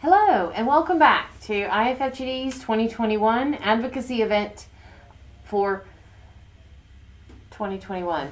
Hello and welcome back to IFFGD's 2021 advocacy event for 2021.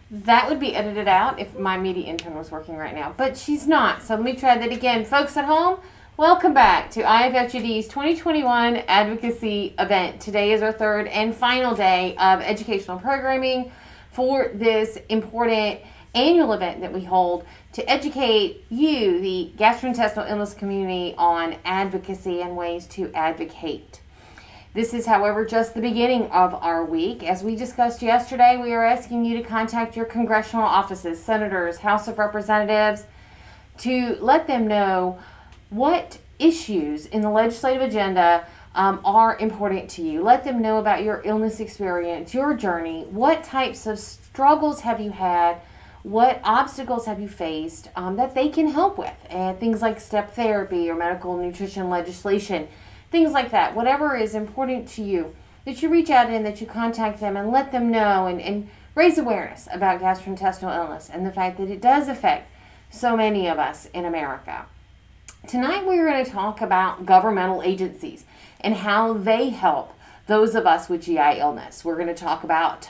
That would be edited out if my media intern was working right now, but she's not. So let me try that again. Folks at home, welcome back to IFFGD's 2021 advocacy event. Today is our third and final day of educational programming for this important annual event that we hold to educate you, the gastrointestinal illness community, on advocacy and ways to advocate. This is, however, just the beginning of our week. As we discussed yesterday, we are asking you to contact your congressional offices, senators, House of Representatives, to let them know what issues in the legislative agenda are important to you. Let them know about your illness experience, your journey, what types of struggles have you had, what obstacles have you faced that they can help with, and things like step therapy or medical nutrition legislation, things like that. Whatever is important to you, that you reach out and that you contact them and let them know and raise awareness about gastrointestinal illness and the fact that it does affect so many of us in America. Tonight we're going to talk about governmental agencies and how they help those of us with GI illness. We're going to talk about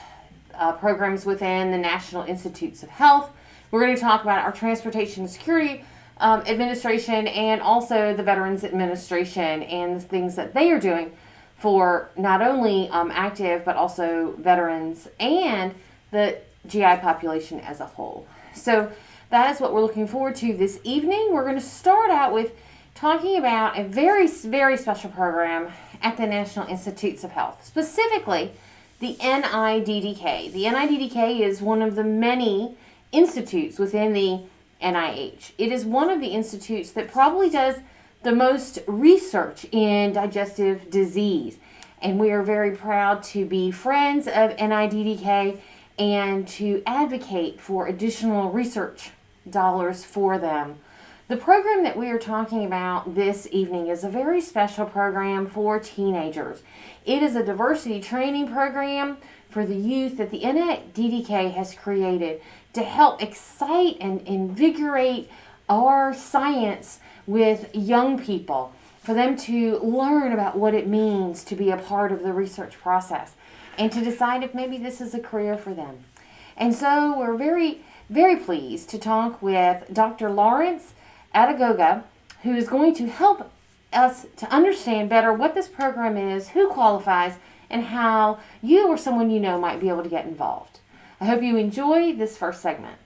programs within the National Institutes of Health. We're going to talk about our Transportation Security Administration and also the Veterans Administration and the things that they are doing for not only active but also veterans and the GI population as a whole. So that is what we're looking forward to this evening. We're going to start out with talking about a very, very special program at the National Institutes of Health, specifically the NIDDK. The NIDDK is one of the many institutes within the NIH. It is one of the institutes that probably does the most research in digestive disease. And we are very proud to be friends of NIDDK and to advocate for additional research dollars for them. The program that we are talking about this evening is a very special program for teenagers. It is a diversity training program for the youth that the NIDDK has created to help excite and invigorate our science with young people, for them to learn about what it means to be a part of the research process and to decide if maybe this is a career for them. And so we're very, very pleased to talk with Dr. Lawrence Advocacy, who is going to help us to understand better what this program is, who qualifies, and how you or someone you know might be able to get involved. I hope you enjoy this first segment.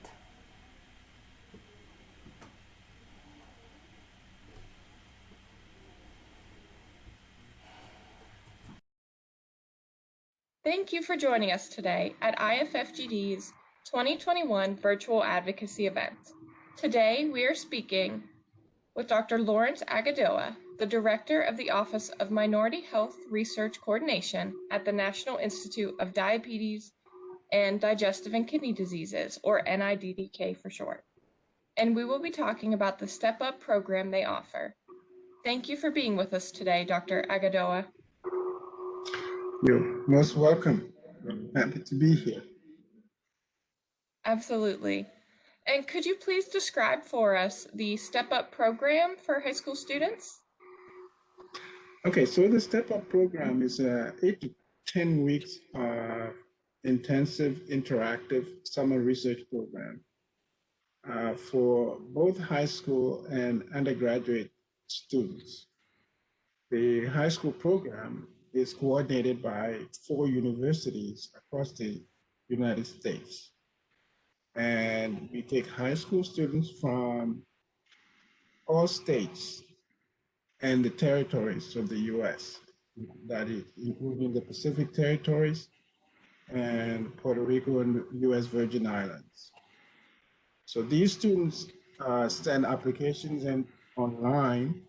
Thank you for joining us today at IFFGD's 2021 Virtual Advocacy event. Today we are speaking with Dr. Lawrence Agadilla, the Director of the Office of Minority Health Research Coordination at the National Institute of Diabetes and Digestive and Kidney Diseases, or NIDDK for short. And we will be talking about the Step Up program they offer. Thank you for being with us today, Dr. Agadilla. You're most welcome. I'm happy to be here. Absolutely. And could you please describe for us the Step Up program for high school students? Okay, so the Step Up program is 8 to 10 weeks of intensive interactive summer research program for both high school and undergraduate students. The high school program is coordinated by 4 universities across the United States. And we take high school students from all states and the territories of the U.S., that is, including the Pacific territories and Puerto Rico and the U.S. Virgin Islands. So these students send applications in online.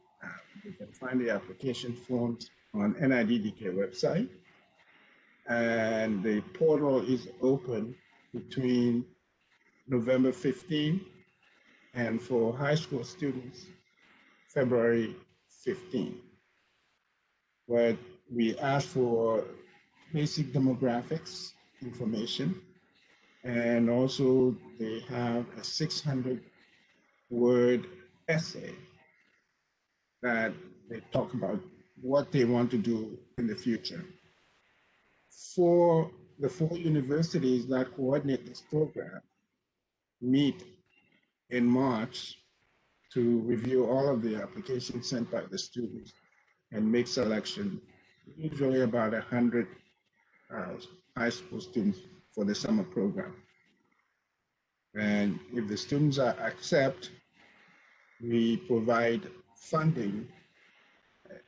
You can find the application forms on NIDDK website. And the portal is open between November 15 and for high school students, February 15. But we ask for basic demographics information, and also they have a 600-word essay that they talk about what they want to do in the future. For the 4 universities that coordinate this program, meet in March to review all of the applications sent by the students and make selection, usually about 100 high school students for the summer program. And if the students accept, we provide funding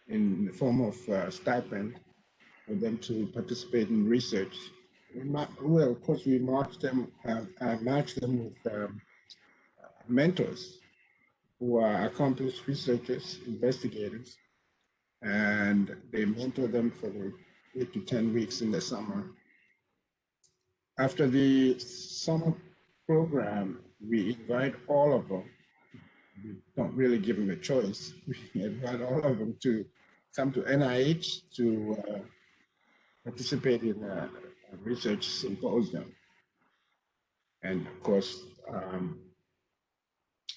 in the form of stipend for them to participate in research. Well, of course, we match them with mentors who are accomplished researchers, investigators, and they mentor them for the 8 to 10 weeks in the summer. After the summer program, we invite all of them. We don't really give them a choice. We invite all of them to come to NIH to participate in a research symposium. And of course,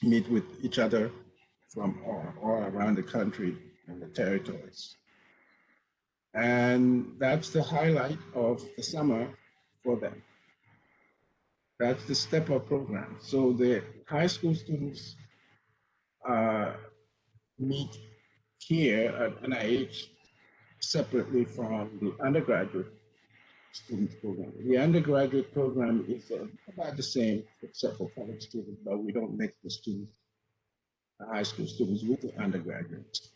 meet with each other from all around the country and the territories. And that's the highlight of the summer for them. That's the Step Up program. So the high school students meet here at NIH separately from the undergraduate students program. The undergraduate program is about the same except for college students, but we don't mix the students, the high school students with the undergraduates.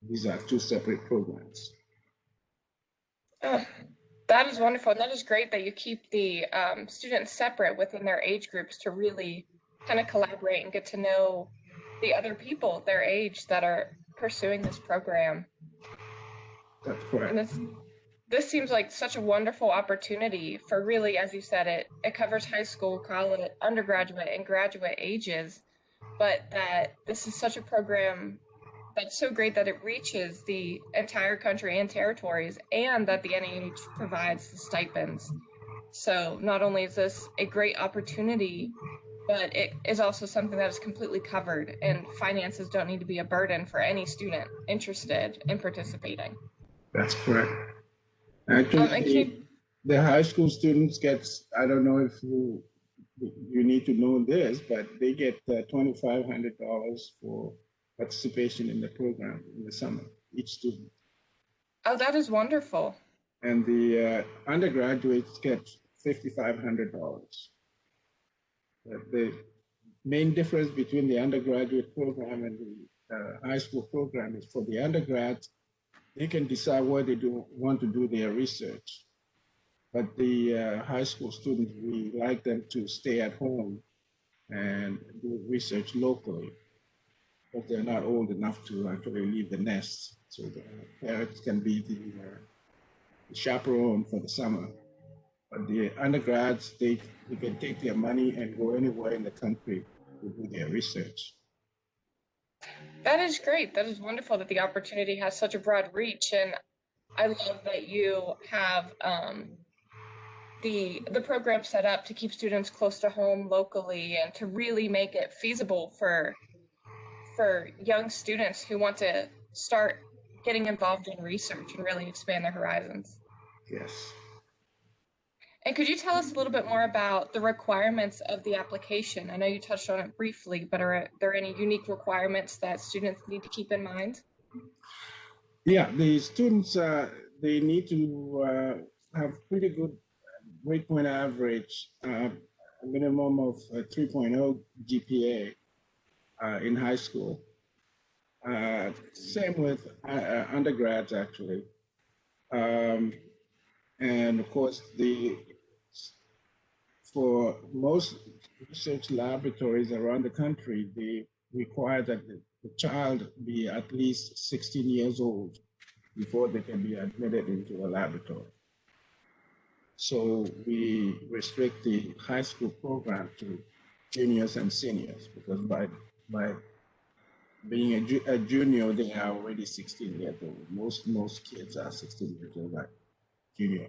These are 2 separate programs. That is wonderful. And that is great that you keep the students separate within their age groups to really kind of collaborate and get to know the other people their age that are pursuing this program. That's correct. And this seems like such a wonderful opportunity for really, as you said, it covers high school, college, undergraduate, and graduate ages, but that this is such a program that's so great that it reaches the entire country and territories, and that the NIH provides the stipends. So not only is this a great opportunity, but it is also something that is completely covered, and finances don't need to be a burden for any student interested in participating. That's correct. Actually, the high school students get, I don't know if you need to know this, but they get $2,500 for participation in the program in the summer, each student. Oh, that is wonderful. And the undergraduates get $5,500. The main difference between the undergraduate program and the high school program is for the undergrads, they can decide where they want to do their research. But the high school students, we like them to stay at home and do research locally, but they're not old enough to actually leave the nest. So the parents can be the chaperone for the summer. But the undergrads, they can take their money and go anywhere in the country to do their research. That is great. That is wonderful that the opportunity has such a broad reach. And I love that you have the program set up to keep students close to home locally and to really make it feasible for young students who want to start getting involved in research and really expand their horizons. Yes. And could you tell us a little bit more about the requirements of the application? I know you touched on it briefly, but are there any unique requirements that students need to keep in mind? Yeah, the students, they need to have pretty good grade point average, a minimum of 3.0 GPA in high school. Same with undergrads, actually. And of course, for most research laboratories around the country, they require that the child be at least 16 years old before they can be admitted into a laboratory. So we restrict the high school program to juniors and seniors, because by being a junior, they are already 16 years old. Most kids are 16 years old, like junior.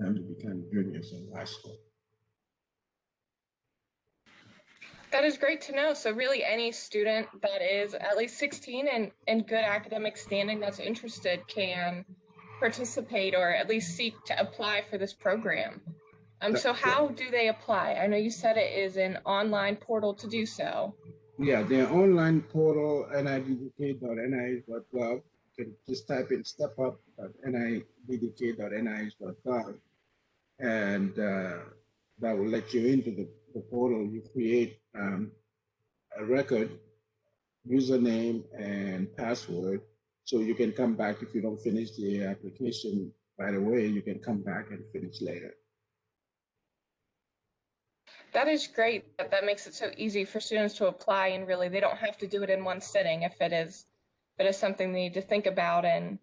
Time to become juniors in high school. That is great to know. So really any student that is at least 16 and in good academic standing that's interested can participate or at least seek to apply for this program. So how do they apply? I know you said it is an online portal to do so. Yeah, the online portal, niddk.nih.gov. You can just type in stepup.niddk.nih.gov, and that will let you into the portal. You create a record, username, and password, so you can come back if you don't finish the application right away. You can come back and finish later. That is great. That makes it so easy for students to apply, and really they don't have to do it in one sitting if it is something they need to think about and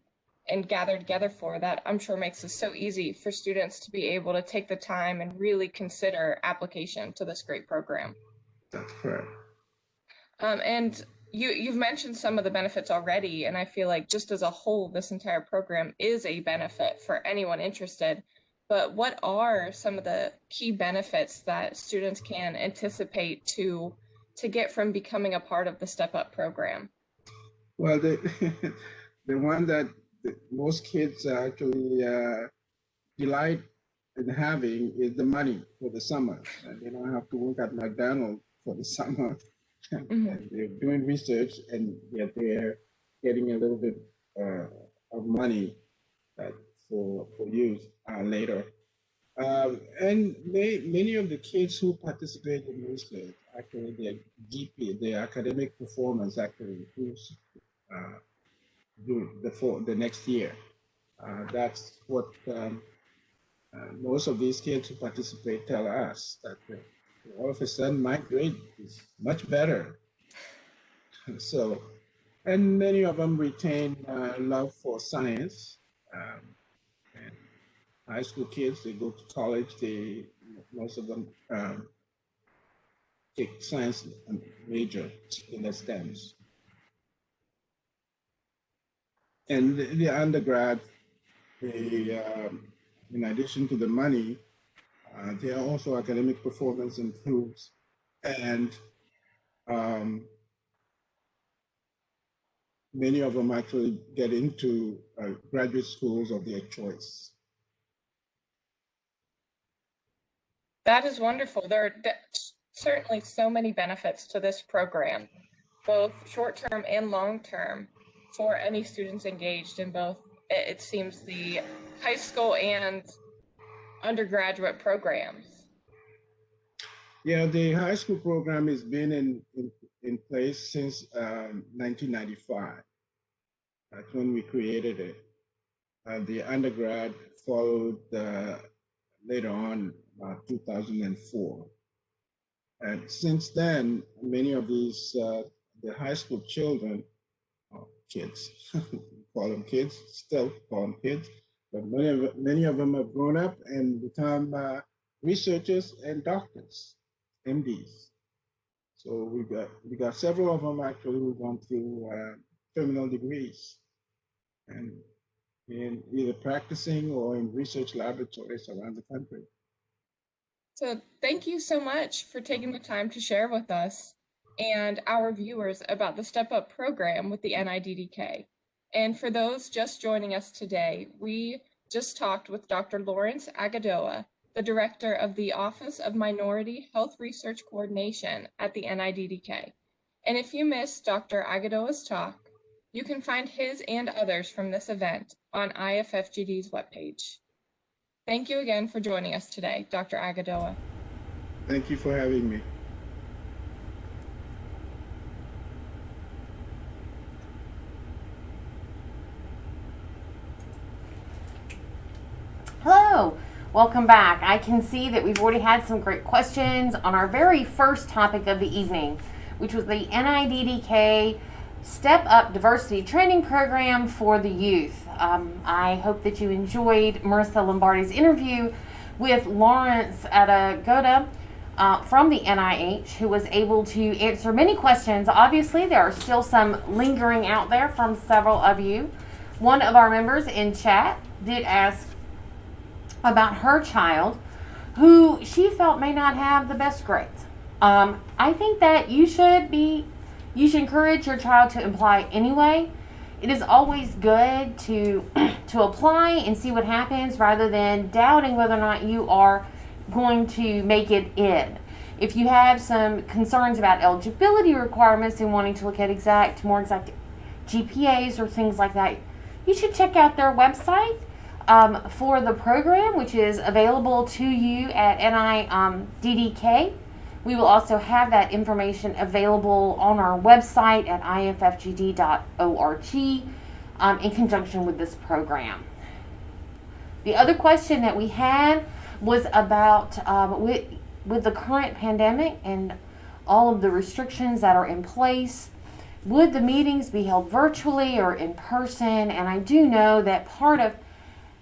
gather together for. That I'm sure makes it so easy for students to be able to take the time and really consider application to this great program. That's correct. And you've mentioned some of the benefits already, and I feel like just as a whole, this entire program is a benefit for anyone interested. But what are some of the key benefits that students can anticipate to get from becoming a part of the Step Up program? Well, the the one that most kids actually delight in having is the money for the summer. And they don't have to work at McDonald's for the summer. And they're doing research, and yet they're getting a little bit of money for use later. And many of the kids who participate in research, actually their GPA, their academic performance actually improves the next year. That's what most of these kids who participate tell us, that all of a sudden my grade is much better. So, and many of them retain love for science. And high school kids, they go to college, most of them take science major in the STEMs. And the undergrad, in addition to the money, their also academic performance improves, and many of them actually get into graduate schools of their choice. That is wonderful. There are certainly so many benefits to this program, both short-term and long-term, for any students engaged in both, it seems, the high school and undergraduate programs. Yeah, the high school program has been in place since 1995. That's when we created it. The undergrad followed later on, about 2004. And since then, many of these, the high school children, kids, call them kids, still call them kids, but many of them have grown up and become researchers and doctors, MDs. So we got several of them actually who've gone through terminal degrees, and in either practicing or in research laboratories around the country. So thank you so much for taking the time to share with us and our viewers about the Step Up program with the NIDDK. And for those just joining us today, we just talked with Dr. Lawrence Agadilla, the director of the Office of Minority Health Research Coordination at the NIDDK. And if you missed Dr. Agadilla's talk, you can find his and others from this event on IFFGD's webpage. Thank you again for joining us today, Dr. Agadilla. Thank you for having me. Hello, welcome back. I can see that we've already had some great questions on our very first topic of the evening, which was the NIDDK Step Up Diversity Training Program for the youth. I hope that you enjoyed Marissa Lombardi's interview with Lawrence Agadilla from the NIH, who was able to answer many questions. Obviously, there are still some lingering out there from several of you. One of our members in chat did ask about her child, who she felt may not have the best grades. I think that you should encourage your child to apply anyway. It is always good to to apply and see what happens rather than doubting whether or not you are going to make it in. If you have some concerns about eligibility requirements and wanting to look at more exact GPAs or things like that, you should check out their website for the program, which is available to you at NIDDK. We will also have that information available on our website at IFFGD.org in conjunction with this program. The other question that we had was about with the current pandemic and all of the restrictions that are in place, would the meetings be held virtually or in person? And I do know that part of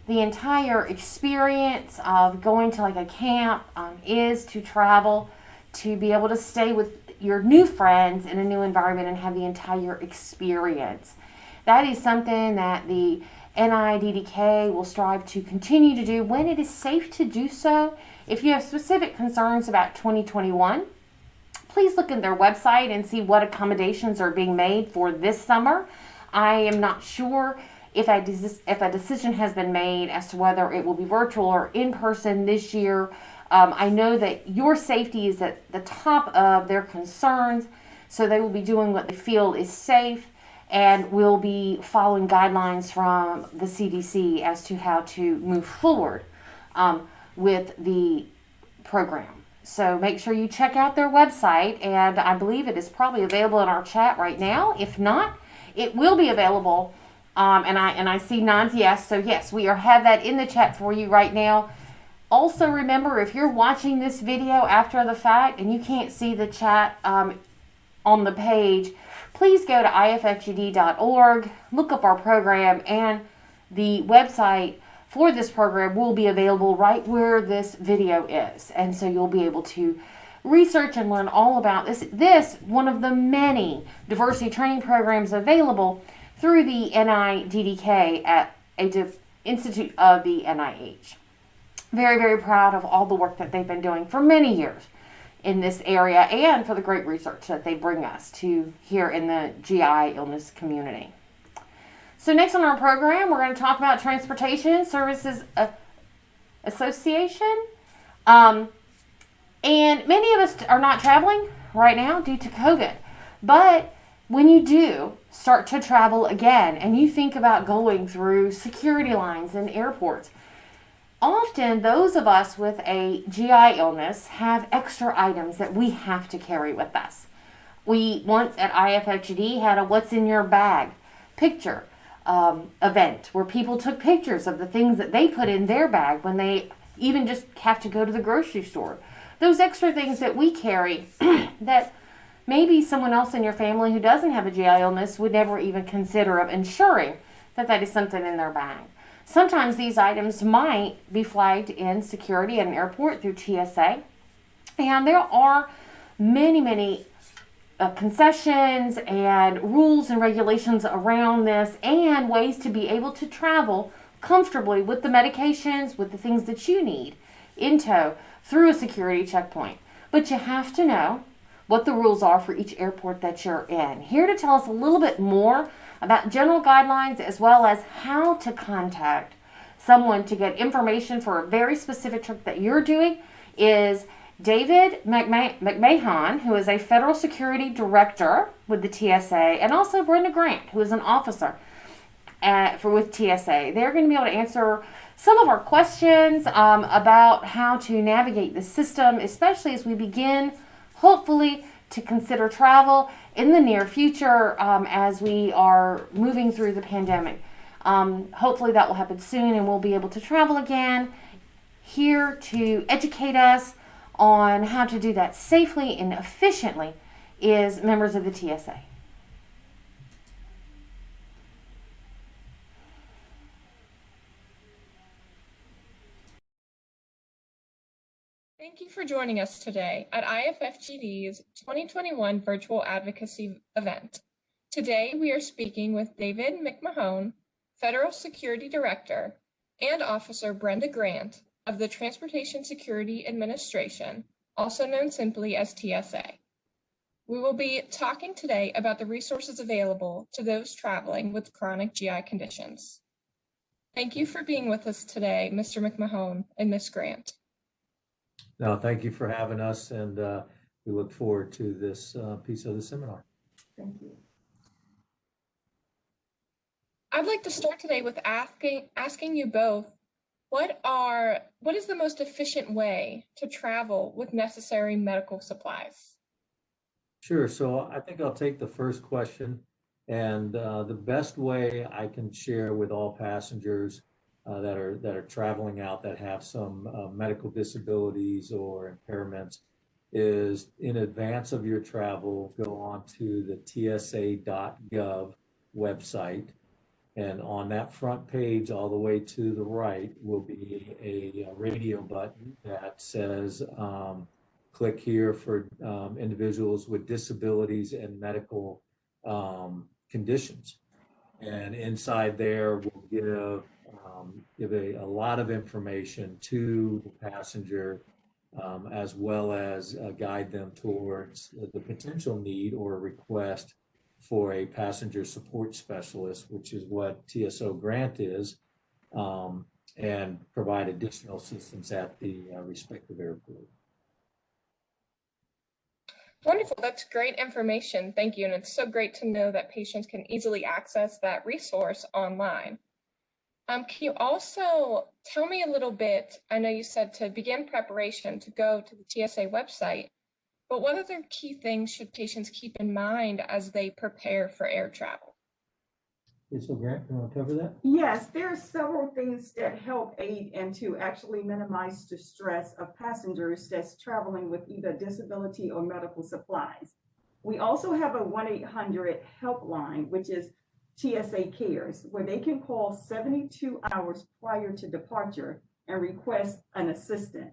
the entire experience of going to like a camp is to travel, to be able to stay with your new friends in a new environment and have the entire experience. That is something that the NIDDK will strive to continue to do when it is safe to do so. If you have specific concerns about 2021, please look at their website and see what accommodations are being made for this summer. I am not sure if a decision has been made as to whether it will be virtual or in person this year. I know that your safety is at the top of their concerns, so they will be doing what they feel is safe and will be following guidelines from the CDC as to how to move forward with the program. So make sure you check out their website, and I believe it is probably available in our chat right now. If not, it will be available. And I see nods yes. So yes, we have that in the chat for you right now. Also remember, if you're watching this video after the fact and you can't see the chat on the page, please go to IFFGD.org, look up our program, and the website for this program will be available right where this video is. And so you'll be able to research and learn all about this one of the many diversity training programs available through the NIDDK at Institute of the NIH. Very, very proud of all the work that they've been doing for many years in this area and for the great research that they bring us to here in the GI illness community. So next on our program, we're going to talk about Transportation Services Association. And many of us are not traveling right now due to COVID. But when you do start to travel again and you think about going through security lines in airports, often those of us with a GI illness have extra items that we have to carry with us. We once at IFFGD had a What's in Your Bag picture event where people took pictures of the things that they put in their bag when they even just have to go to the grocery store. Those extra things that we carry that maybe someone else in your family who doesn't have a GI illness would never even consider of ensuring that that is something in their bag. Sometimes these items might be flagged in security at an airport through TSA. And there are many concessions and rules and regulations around this and ways to be able to travel comfortably with the medications, with the things that you need in tow through a security checkpoint. But you have to know what the rules are for each airport that you're in. Here to tell us a little bit more about general guidelines as well as how to contact someone to get information for a very specific trip that you're doing is David McMahon, who is a Federal Security Director with the TSA, and also Brenda Grant, who is an officer with TSA. They're going to be able to answer some of our questions about how to navigate the system, especially as we begin, hopefully, to consider travel in the near future as we are moving through the pandemic. Hopefully that will happen soon and we'll be able to travel again. Here to educate us on how to do that safely and efficiently is members of the TSA. Thank you for joining us today at IFFGD's 2021 Virtual Advocacy event. Today we are speaking with David McMahon, Federal Security Director, and Officer Brenda Grant of the Transportation Security Administration also known simply as TSA. We will be talking today about the resources available to those traveling with chronic GI conditions. Thank you for being with us today, Mr. McMahon and Ms. Grant. No, thank you for having us, and we look forward to this piece of the seminar. Thank you. I'd like to start today with asking you both, what is the most efficient way to travel with necessary medical supplies? Sure. So I think I'll take the first question. And the best way I can share with all passengers that are traveling out that have some medical disabilities or impairments is, in advance of your travel, go on to the tsa.gov website. And on that front page, all the way to the right, will be a radio button that says, click here for individuals with disabilities and medical conditions. And inside there, we'll give a lot of information to the passenger, as well as guide them towards the potential need or request for a passenger support specialist, which is what TSO Grant is, and provide additional assistance at the respective airport. Wonderful, that's great information. Thank you. And it's so great to know that patients can easily access that resource online. Can you also tell me a little bit, I know you said to begin preparation to go to the TSA website, but what other key things should patients keep in mind as they prepare for air travel? So Grant, you want to cover that? Yes, there are several things that help aid and to actually minimize the stress of passengers that's traveling with either disability or medical supplies. We also have a 1-800 helpline, which is TSA Cares, where they can call 72 hours prior to departure and request an assistant.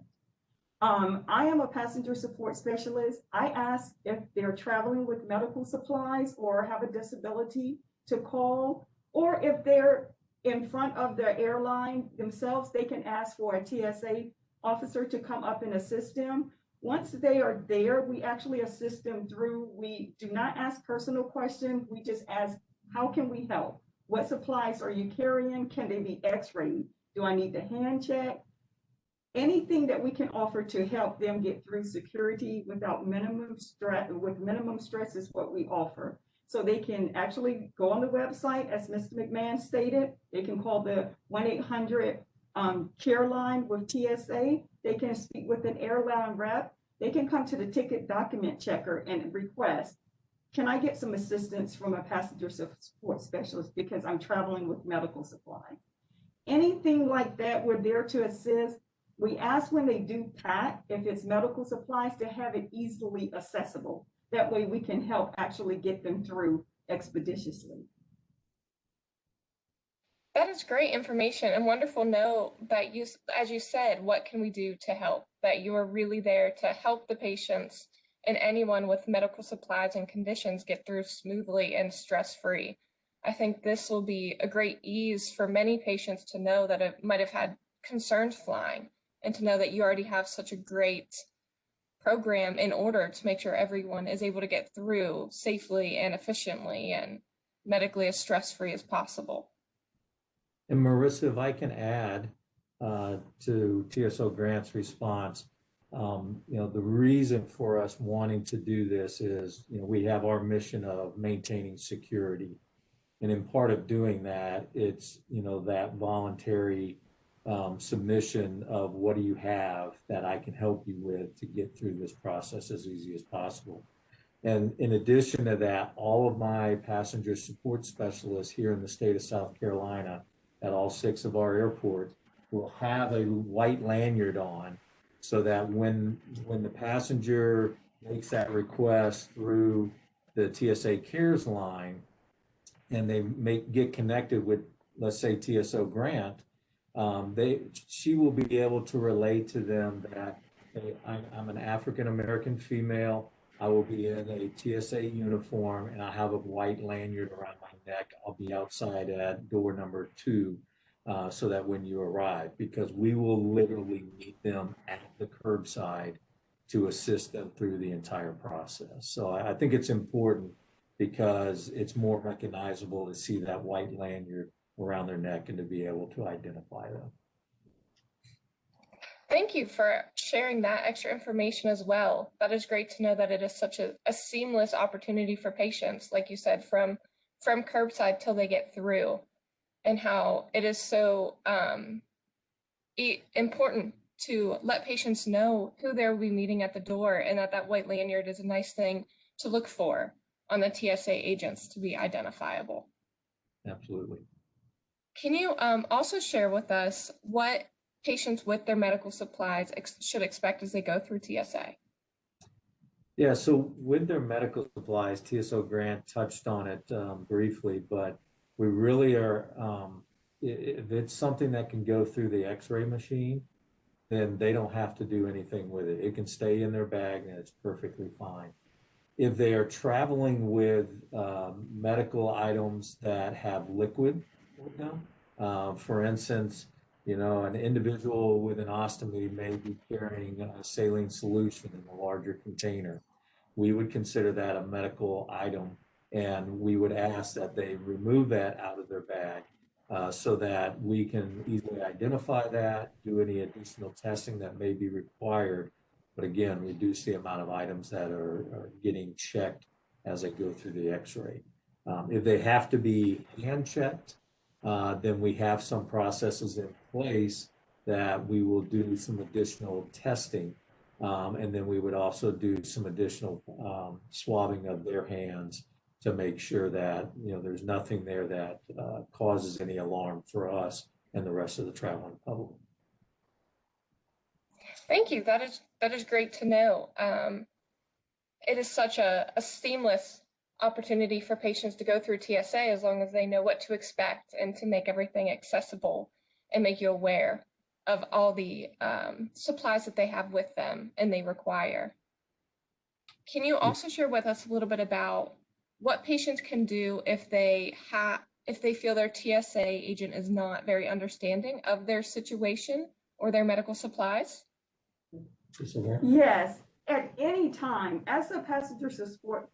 I am a passenger support specialist. I ask if they're traveling with medical supplies or have a disability to call, or if they're in front of the airline themselves, they can ask for a TSA officer to come up and assist them. Once they are there, we actually assist them through. We do not ask personal questions. We just ask, how can we help? What supplies are you carrying? Can they be x-rayed? Do I need the hand check? Anything that we can offer to help them get through security without minimum stress, with minimum stress, is what we offer. So they can actually go on the website, as Mr. McMahon stated. They can call the 1-800 care line with TSA. They can speak with an airline rep. They can come to the ticket document checker and request, can I get some assistance from a passenger support specialist because I'm traveling with medical supplies? Anything like that, we're there to assist. We ask when they do pack, if it's medical supplies, to have it easily accessible. That way we can help actually get them through expeditiously. That is great information and wonderful know that you, as you said, what can we do to help? That you are really there to help the patients and anyone with medical supplies and conditions get through smoothly and stress-free. I think this will be a great ease for many patients to know that it might have had concerns flying, and to know that you already have such a great program in order to make sure everyone is able to get through safely and efficiently and medically as stress-free as possible. And Marissa, if I can add to TSO Grant's response, the reason for us wanting to do this is, we have our mission of maintaining security. And in part of doing that, it's, that voluntary submission of what do you have that I can help you with to get through this process as easy as possible. And in addition to that, all of my passenger support specialists here in the state of South Carolina at all 6 of our airports will have a white lanyard on, so that when the passenger makes that request through the TSA Cares line and they get connected with, let's say, TSO Grant, she will be able to relate to them that, hey, I'm an African-American female. I will be in a TSA uniform and I have a white lanyard around my neck. I'll be outside at door number 2, so that when you arrive, because we will literally meet them at the curbside to assist them through the entire process. So I think it's important because it's more recognizable to see that white lanyard around their neck and to be able to identify them. Thank you for sharing that extra information as well. That is great to know that it is such a seamless opportunity for patients, like you said, from curbside till they get through, and how it is so important to let patients know who they'll be meeting at the door, and that white lanyard is a nice thing to look for on the TSA agents to be identifiable. Absolutely. Can you also share with us what patients with their medical supplies should expect as they go through TSA? Yeah, so with their medical supplies, TSO Grant touched on it briefly, but we really are, if it's something that can go through the x-ray machine, then they don't have to do anything with it. It can stay in their bag and it's perfectly fine. If they are traveling with medical items that have liquid with them, for instance, an individual with an ostomy may be carrying a saline solution in a larger container. We would consider that a medical item, and we would ask that they remove that out of their bag so that we can easily identify that, do any additional testing that may be required, but again, reduce the amount of items that are getting checked as they go through the x-ray. If they have to be hand checked, then we have some processes in place that we will do some additional testing. And then we would also do some additional swabbing of their hands to make sure that there's nothing there that causes any alarm for us and the rest of the traveling public. Thank you. That is great to know. It is such a seamless opportunity for patients to go through TSA as long as they know what to expect, and to make everything accessible and make you aware of all the supplies that they have with them and they require. Can you also share with us a little bit about what patients can do if they feel their TSA agent is not very understanding of their situation or their medical supplies? Yes, at any time, as a passenger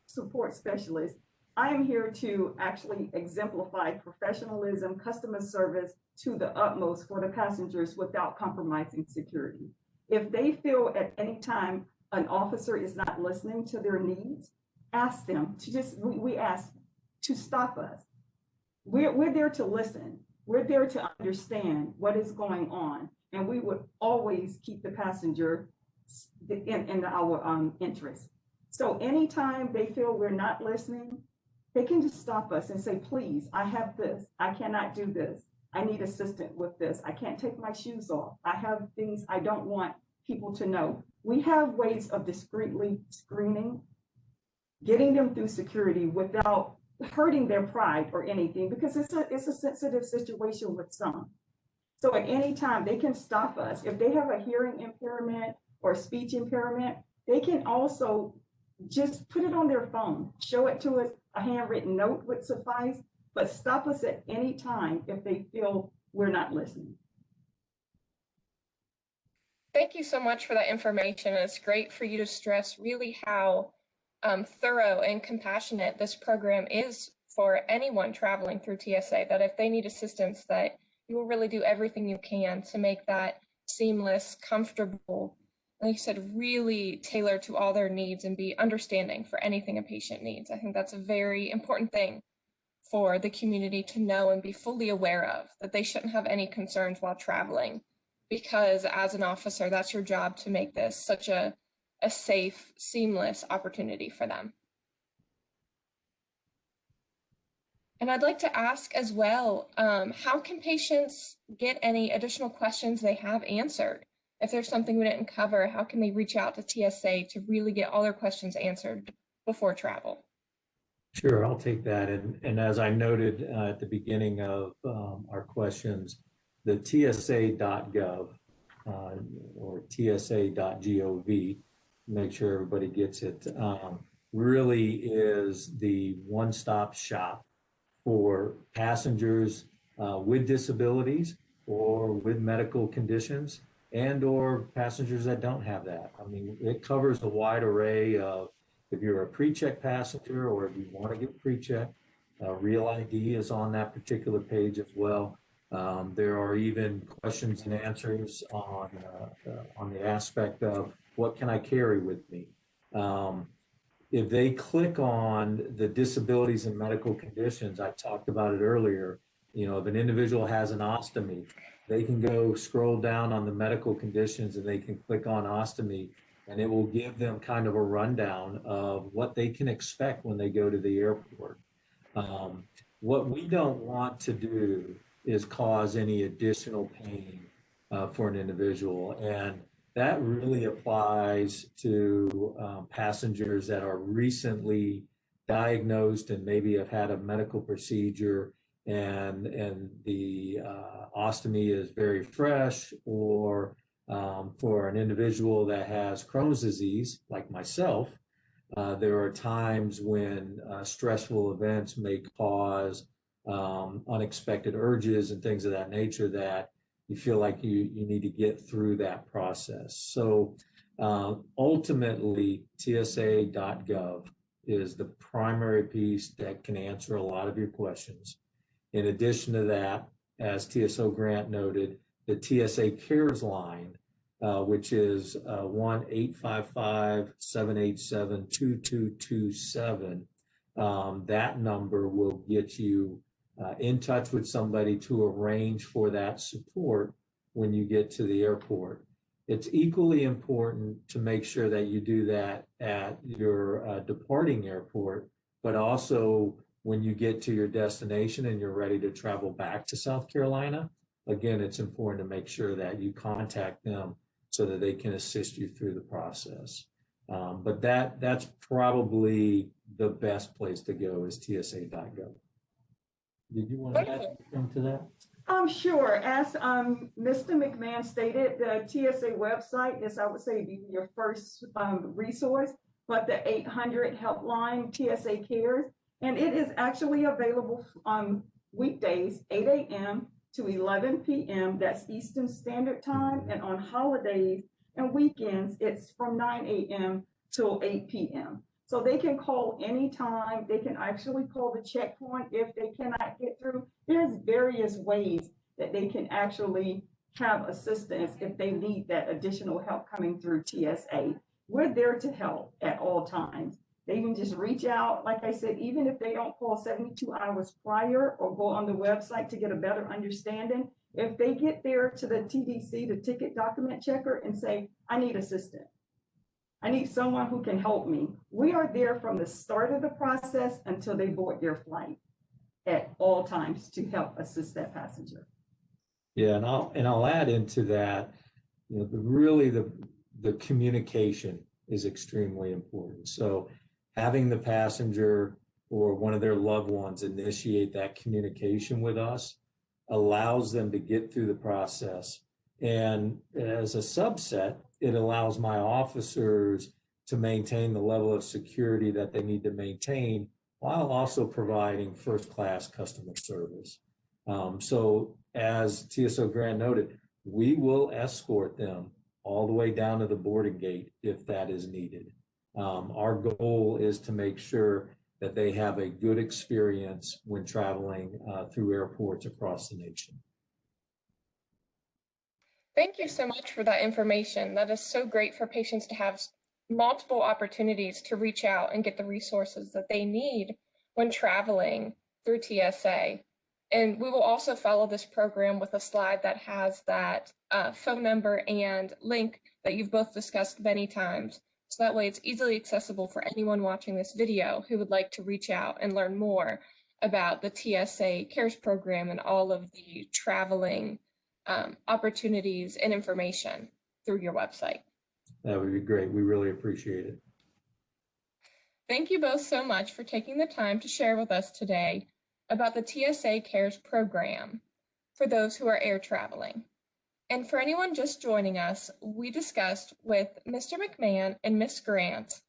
support specialist, I am here to actually exemplify professionalism, customer service to the utmost for the passengers without compromising security. If they feel at any time an officer is not listening to their needs, ask them to we ask to stop us. We're there to listen. We're there to understand what is going on, and we would always keep the passenger in our interest. So anytime they feel we're not listening, they can just stop us and say, please, I have this. I cannot do this. I need assistance with this. I can't take my shoes off. I have things I don't want people to know. We have ways of discreetly screening, getting them through security without hurting their pride or anything, because it's a sensitive situation with some. So at any time, they can stop us. If they have a hearing impairment or speech impairment, they can also just put it on their phone, show it to us. A handwritten note would suffice, but stop us at any time if they feel we're not listening. Thank you so much for that information. It's great for you to stress really how thorough and compassionate this program is for anyone traveling through TSA, that if they need assistance, that you will really do everything you can to make that seamless, comfortable, like you said, really tailored to all their needs and be understanding for anything a patient needs. I think that's a very important thing for the community to know and be fully aware of, that they shouldn't have any concerns while traveling, because as an officer, that's your job to make this such a safe, seamless opportunity for them. And I'd like to ask as well, how can patients get any additional questions they have answered? If there's something we didn't cover, how can they reach out to TSA to really get all their questions answered before travel? Sure, I'll take that. And as I noted at the beginning of our questions, the tsa.gov or tsa.gov, make sure everybody gets it, really is the one-stop shop for passengers with disabilities or with medical conditions and or passengers that don't have that. I mean, it covers a wide array of, if you're a pre-check passenger or if you want to get pre-check, Real ID is on that particular page as well. There are even questions and answers on the aspect of what can I carry with me. If they click on the disabilities and medical conditions, I talked about it earlier, you know, if an individual has an ostomy, they can go scroll down on the medical conditions and they can click on ostomy, and it will give them kind of a rundown of what they can expect when they go to the airport. Um, what we don't want to do is cause any additional pain for an individual. And that really applies to passengers that are recently diagnosed and maybe have had a medical procedure, and the ostomy is very fresh, or for an individual that has Crohn's disease, like myself, there are times when stressful events may cause unexpected urges and things of that nature that you feel like you need to get through that process. So ultimately, TSA.gov is the primary piece that can answer a lot of your questions. In addition to that, as TSO Grant noted, the TSA Cares line, which is 1-855-787-2227. That number will get you in touch with somebody to arrange for that support when you get to the airport. It's equally important to make sure that you do that at your departing airport, but also when you get to your destination and you're ready to travel back to South Carolina. Again, it's important to make sure that you contact them so that they can assist you through the process. But that's probably the best place to go, is TSA.gov. Did you want to add anything to that? Sure. As Mr. McMahon stated, the TSA website is, I would say, be your first resource, but the 800 helpline, TSA Cares, and it is actually available on weekdays, 8 a.m. to 11 p.m. That's Eastern Standard Time, and on holidays and weekends, it's from 9 a.m. till 8 p.m. So they can call anytime. They can actually call the checkpoint if they cannot get through. There's various ways that they can actually have assistance if they need that additional help coming through TSA. We're there to help at all times. They can just reach out, like I said, even if they don't call 72 hours prior or go on the website to get a better understanding. If they get there to the TDC, the ticket document checker, and say, I need assistance, I need someone who can help me, we are there from the start of the process until they board their flight at all times to help assist that passenger. Yeah, and I'll add into that, you know, the communication is extremely important. So having the passenger or one of their loved ones initiate that communication with us allows them to get through the process. And as a subset, it allows my officers to maintain the level of security that they need to maintain while also providing first-class customer service. So as TSO Grant noted, we will escort them all the way down to the boarding gate if that is needed. Our goal is to make sure that they have a good experience when traveling through airports across the nation. Thank you so much for that information. That is so great for patients to have multiple opportunities to reach out and get the resources that they need when traveling through TSA. And we will also follow this program with a slide that has that phone number and link that you've both discussed many times. So that way it's easily accessible for anyone watching this video who would like to reach out and learn more about the TSA Cares program and all of the traveling opportunities and information through your website. That would be great. We really appreciate it. Thank you both so much for taking the time to share with us today about the TSA Cares program for those who are air traveling. And for anyone just joining us, we discussed with Mr. McMahon and Ms. Grant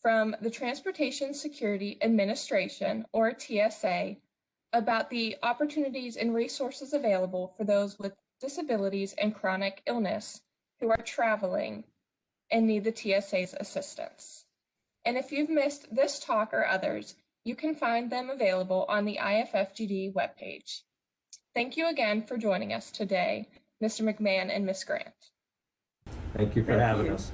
from the Transportation Security Administration, or TSA, about the opportunities and resources available for those with disabilities, and chronic illness who are traveling and need the TSA's assistance. And if you've missed this talk or others, you can find them available on the IFFGD webpage. Thank you again for joining us today, Mr. McMahon and Ms. Grant. Thank you for having us.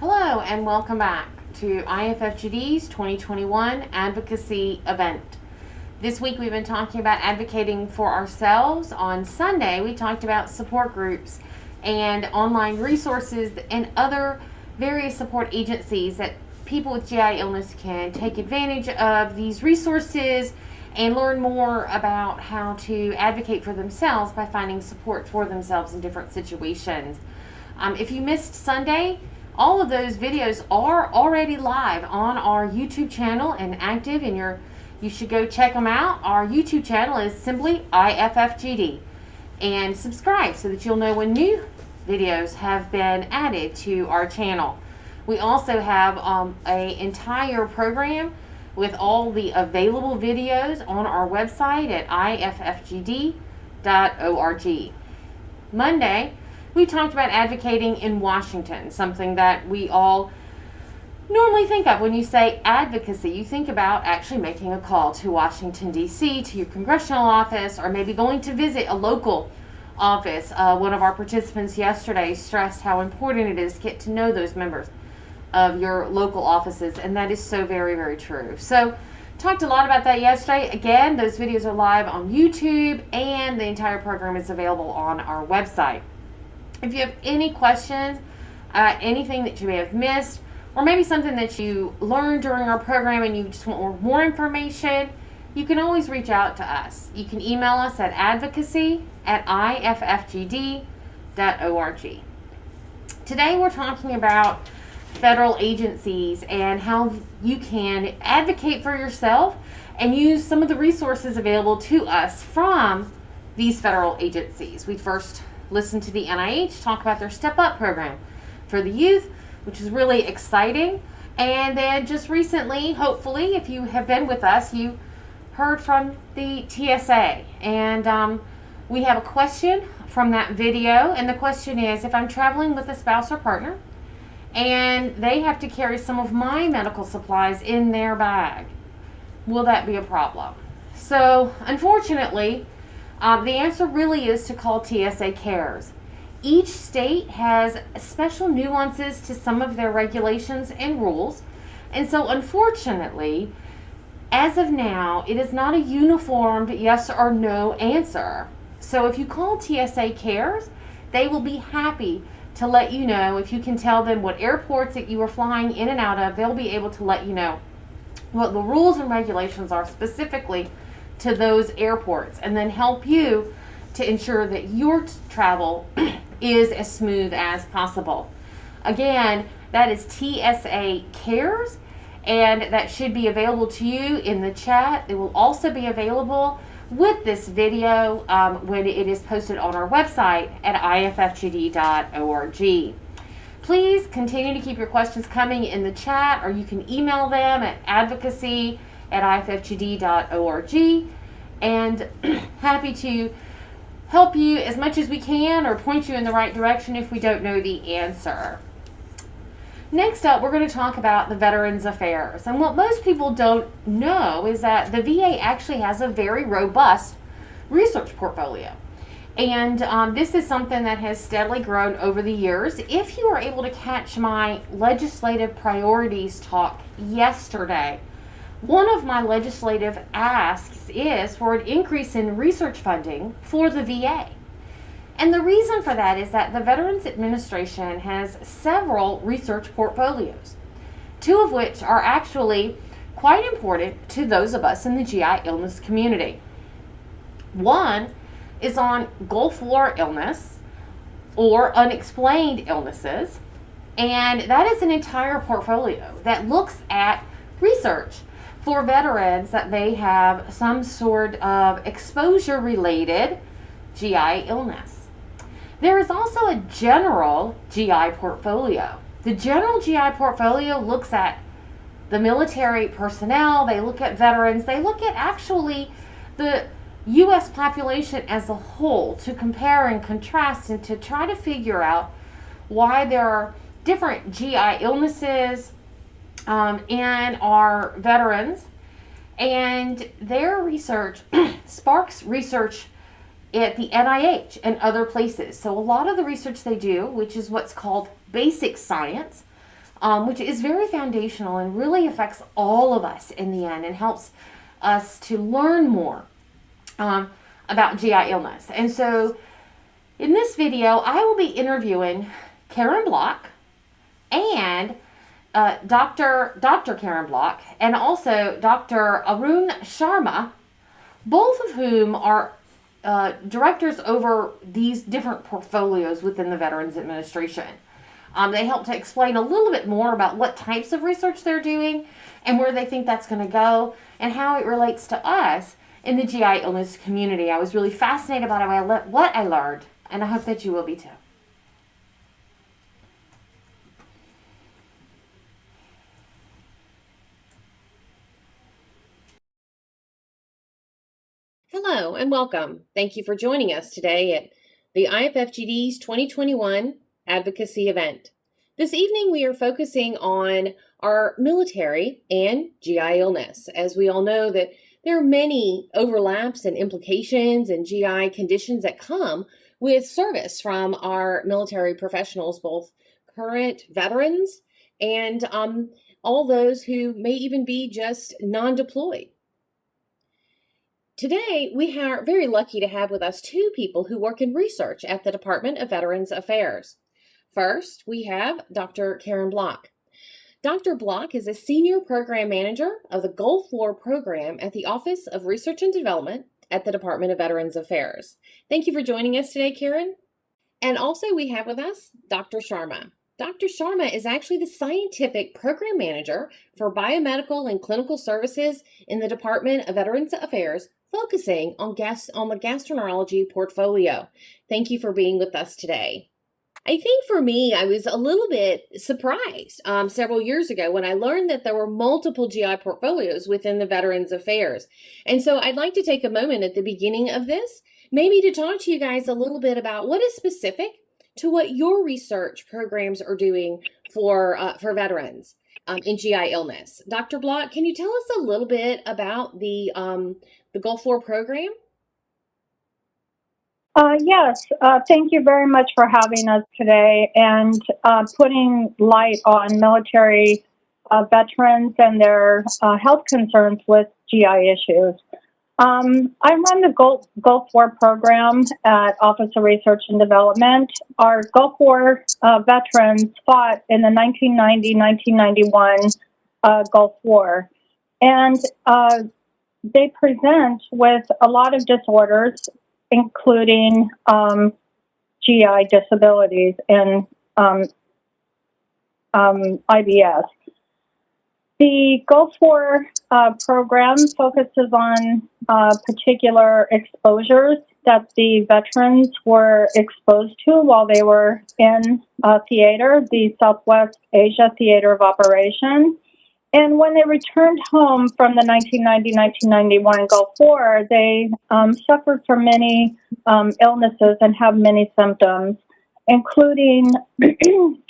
Hello and welcome back to IFFGD's 2021 Advocacy event. This week we've been talking about advocating for ourselves. On Sunday we talked about support groups and online resources and other various support agencies that people with GI illness can take advantage of these resources and learn more about how to advocate for themselves by finding support for themselves in different situations. If you missed Sunday, all of those videos are already live on our YouTube channel and active, and you should go check them out. Our YouTube channel is simply IFFGD, and subscribe so that you'll know when new videos have been added to our channel. We also have an entire program with all the available videos on our website at iffgd.org. Monday, we talked about advocating in Washington, something that we all normally think of. When you say advocacy, you think about actually making a call to Washington, D.C., to your congressional office, or maybe going to visit a local office. One of our participants yesterday stressed how important it is to get to know those members of your local offices, and that is so very, very true. So talked a lot about that yesterday. Again, those videos are live on YouTube, and the entire program is available on our website. If you have any questions, anything that you may have missed, or maybe something that you learned during our program and you just want more information, you can always reach out to us. You can email us at advocacy@iffgd.org. Today we're talking about federal agencies and how you can advocate for yourself and use some of the resources available to us from these federal agencies. We first listened to the NIH talk about their Step Up program for the youth, which is really exciting. And then just recently, hopefully, if you have been with us, you heard from the TSA. And we have a question from that video. And the question is, if I'm traveling with a spouse or partner and they have to carry some of my medical supplies in their bag, will that be a problem? So unfortunately, the answer really is to call TSA Cares. Each state has special nuances to some of their regulations and rules. And so unfortunately, as of now, it is not a uniformed yes or no answer. So if you call TSA Cares, they will be happy to let you know. If you can tell them what airports that you are flying in and out of, they'll be able to let you know what the rules and regulations are specifically to those airports, and then help you to ensure that your travel is as smooth as possible. Again, that is TSA Cares, and that should be available to you in the chat. It will also be available with this video when it is posted on our website at iffgd.org. Please continue to keep your questions coming in the chat, or you can email them at advocacy@iffgd.org, and happy to help you as much as we can or point you in the right direction if we don't know the answer. Next up, we're going to talk about the Veterans Affairs. And what most people don't know is that the VA actually has a very robust research portfolio. And this is something that has steadily grown over the years. If you were able to catch my legislative priorities talk yesterday, one of my legislative asks is for an increase in research funding for the VA. And the reason for that is that the Veterans Administration has several research portfolios, two of which are actually quite important to those of us in the GI illness community. One is on Gulf War illness or unexplained illnesses, and that is an entire portfolio that looks at research for veterans that they have some sort of exposure-related GI illness. There is also a general GI portfolio. The general GI portfolio looks at the military personnel, they look at veterans, they look at actually the U.S. population as a whole to compare and contrast and to try to figure out why there are different GI illnesses in our veterans. And their research sparks research at the NIH and other places. So a lot of the research they do, which is what's called basic science, which is very foundational and really affects all of us in the end and helps us to learn more about GI illness. And so in this video, I will be interviewing Karen Block and Dr. Karen Block and also Dr. Arun Sharma, both of whom are directors over these different portfolios within the Veterans Administration. They help to explain a little bit more about what types of research they're doing and where they think that's going to go and how it relates to us in the GI illness community. I was really fascinated by what I learned, and I hope that you will be too. Hello and welcome. Thank you for joining us today at the IFFGD's 2021 Advocacy event. This evening we are focusing on our military and GI illness. As we all know that there are many overlaps and implications and GI conditions that come with service from our military professionals, both current veterans and all those who may even be just non-deployed. Today, we are very lucky to have with us two people who work in research at the Department of Veterans Affairs. First, we have Dr. Karen Block. Dr. Block is a senior program manager of the Gulf War program at the Office of Research and Development at the Department of Veterans Affairs. Thank you for joining us today, Karen. And also we have with us Dr. Sharma. Dr. Sharma is actually the scientific program manager for biomedical and clinical services in the Department of Veterans Affairs, focusing on the gastroenterology portfolio. Thank you for being with us today. I think for me, I was a little bit surprised several years ago when I learned that there were multiple GI portfolios within the Veterans Affairs. And so I'd like to take a moment at the beginning of this, maybe to talk to you guys a little bit about what is specific to what your research programs are doing for veterans in GI illness. Dr. Block, can you tell us a little bit about the Gulf War program? Yes, thank you very much for having us today and putting light on military veterans and their health concerns with GI issues. I run the Gulf War program at Office of Research and Development. Our Gulf War veterans fought in the 1990-1991 Gulf War, and they present with a lot of disorders, including GI disabilities and IBS. The Gulf War program focuses on particular exposures that the veterans were exposed to while they were in theater, the Southwest Asia Theater of Operation. And when they returned home from the 1990-1991 Gulf War, they suffered from many illnesses and have many symptoms, including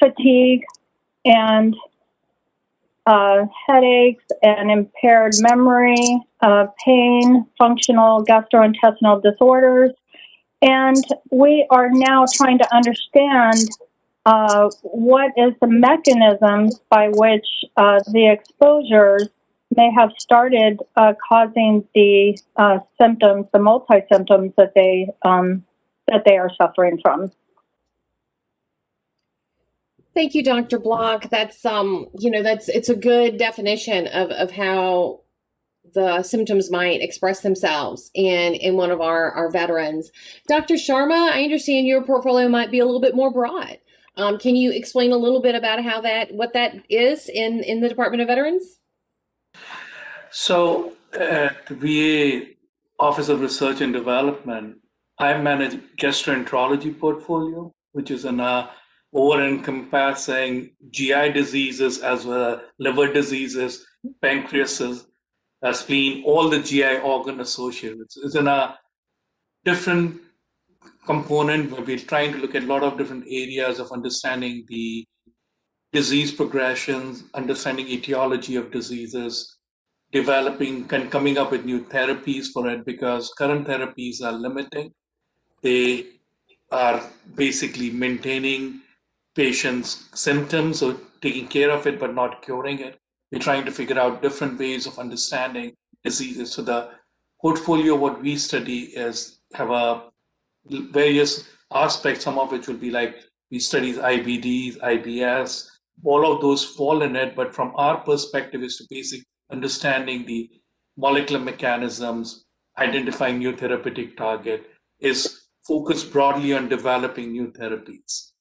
fatigue and headaches and impaired memory, pain, functional gastrointestinal disorders. And we are now trying to understand what is the mechanisms by which the exposures may have started causing the symptoms, the multi-symptoms that they are suffering from. Thank you, Dr. Block. That's it's a good definition of how the symptoms might express themselves in one of our veterans. Dr. Sharma, I understand your portfolio might be a little bit more broad. Can you explain a little bit about what that is in the Department of Veterans? So at the VA Office of Research and Development, I manage gastroenterology portfolio, which is an over encompassing GI diseases as well as liver diseases, pancreases, spleen, all the GI organ associated. It's in a different component where we're trying to look at a lot of different areas of understanding the disease progressions, understanding etiology of diseases, developing and coming up with new therapies for it because current therapies are limiting. They are basically maintaining patients' symptoms or taking care of it but not curing it. We're trying to figure out different ways of understanding diseases. So the portfolio, what we study is have a various aspects, some of which will be like we study IBDs, IBS, all of those fall in it. But from our perspective is to basic understanding the molecular mechanisms, identifying new therapeutic target, is focused broadly on developing new therapies.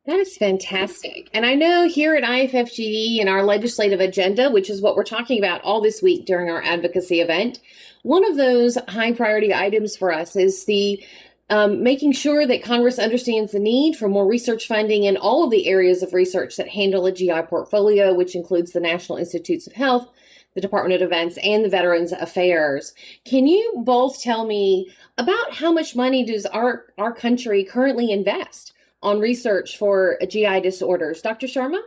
That is fantastic. And I know here at IFFGD in our legislative agenda, which is what we're talking about all this week during our advocacy event, one of those high priority items for us is the making sure that Congress understands the need for more research funding in all of the areas of research that handle a GI portfolio, which includes the National Institutes of Health, the Department of Defense, and the Veterans Affairs. Can you both tell me about how much money does our country currently invest on research for GI disorders? Dr. Sharma?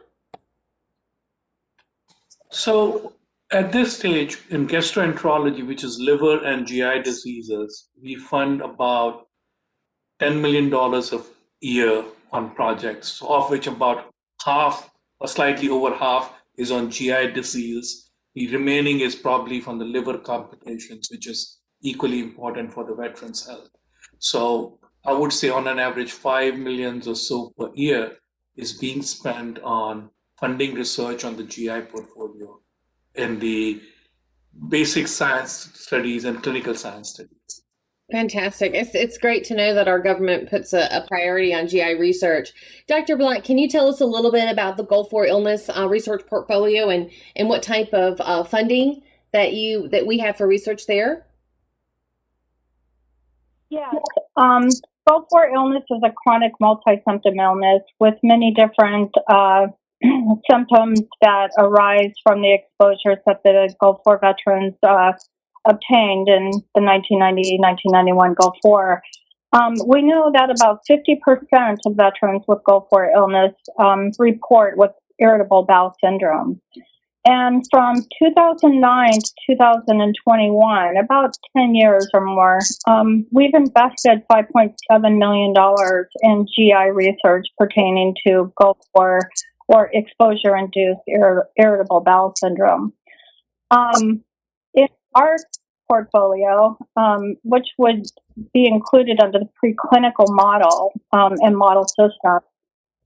So at this stage in gastroenterology, which is liver and GI diseases, we fund about $10 million a year on projects, of which about half or slightly over half is on GI disease. The remaining is probably from the liver complications, which is equally important for the veterans' health. So I would say on an average, 5 million or so per year is being spent on funding research on the GI portfolio in the basic science studies and clinical science studies. Fantastic. It's great to know that our government puts a priority on GI research. Dr. Black, can you tell us a little bit about the Gulf War illness research portfolio and what type of funding that we have for research there? Yes. Gulf War illness is a chronic multi-symptom illness with many different symptoms that arise from the exposures that the Gulf War veterans obtained in the 1990-1991 Gulf War. We know that about 50% of veterans with Gulf War illness report with irritable bowel syndrome. And from 2009 to 2021, about 10 years or more, we've invested $5.7 million in GI research pertaining to Gulf War or exposure-induced irritable bowel syndrome. In our portfolio, which would be included under the preclinical model and model system,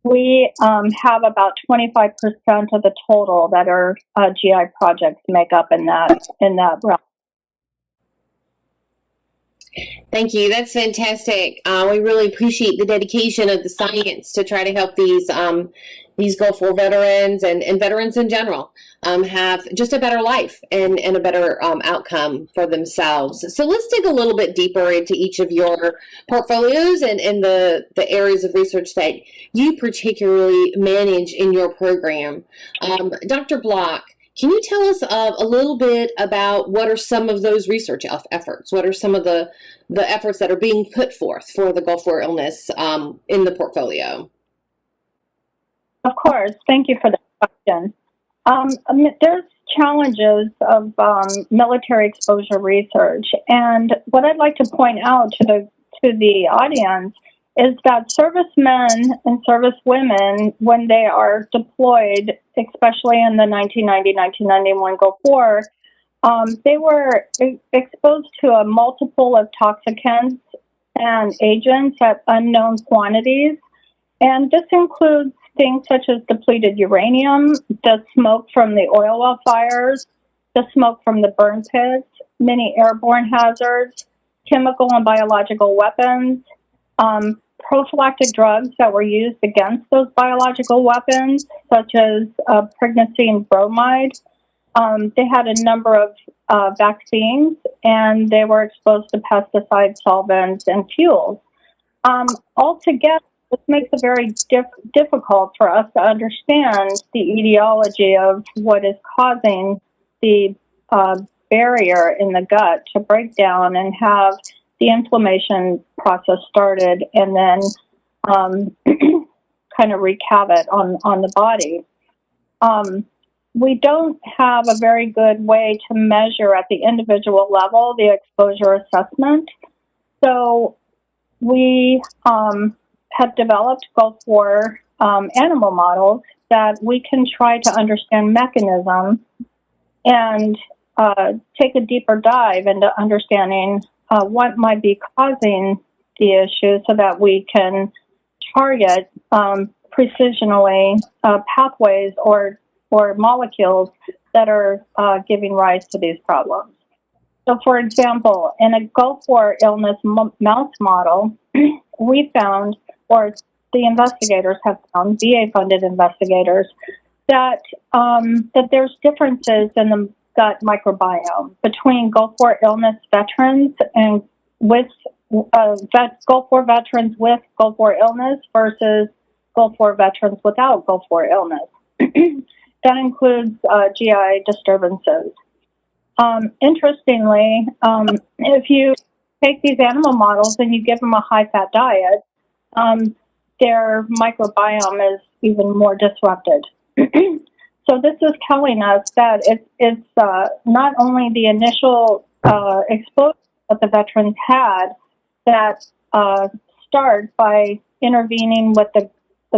we have about 25% of the total that are GI projects make up in that realm. Thank you. That's fantastic. We really appreciate the dedication of the science to try to help these Gulf War veterans and veterans in general have just a better life and a better outcome for themselves. So let's dig a little bit deeper into each of your portfolios and the areas of research that you particularly manage in your program. Dr. Block, can you tell us a little bit about what are some of those research efforts? What are some of the efforts that are being put forth for the Gulf War illness in the portfolio? Of course. Thank you for that question. There's challenges of military exposure research, and what I'd like to point out to the audience is that servicemen and servicewomen, when they are deployed, especially in the 1990-1991 Gulf War, they were exposed to a multiple of toxicants and agents at unknown quantities, and this includes things such as depleted uranium, the smoke from the oil well fires, the smoke from the burn pits, many airborne hazards, chemical and biological weapons, prophylactic drugs that were used against those biological weapons, such as pregnancy and bromide. They had a number of vaccines, and they were exposed to pesticides, solvents, and fuels. Altogether, this makes it very difficult for us to understand the etiology of what is causing the barrier in the gut to break down and have the inflammation process started and then kind of wreak havoc on the body. We don't have a very good way to measure at the individual level the exposure assessment. So we have developed Gulf War animal models that we can try to understand mechanism and take a deeper dive into understanding what might be causing the issue so that we can target precisionally pathways or molecules that are giving rise to these problems. So, for example, in a Gulf War illness mouse model, we found, or the investigators have found, VA-funded investigators, that there's differences in the gut microbiome between Gulf War illness veterans and with Gulf War veterans with Gulf War illness versus Gulf War veterans without Gulf War illness. That includes GI disturbances. Interestingly, if you take these animal models and you give them a high-fat diet, their microbiome is even more disrupted. So this is telling us that it's not only the initial exposure that the veterans had that start by intervening with the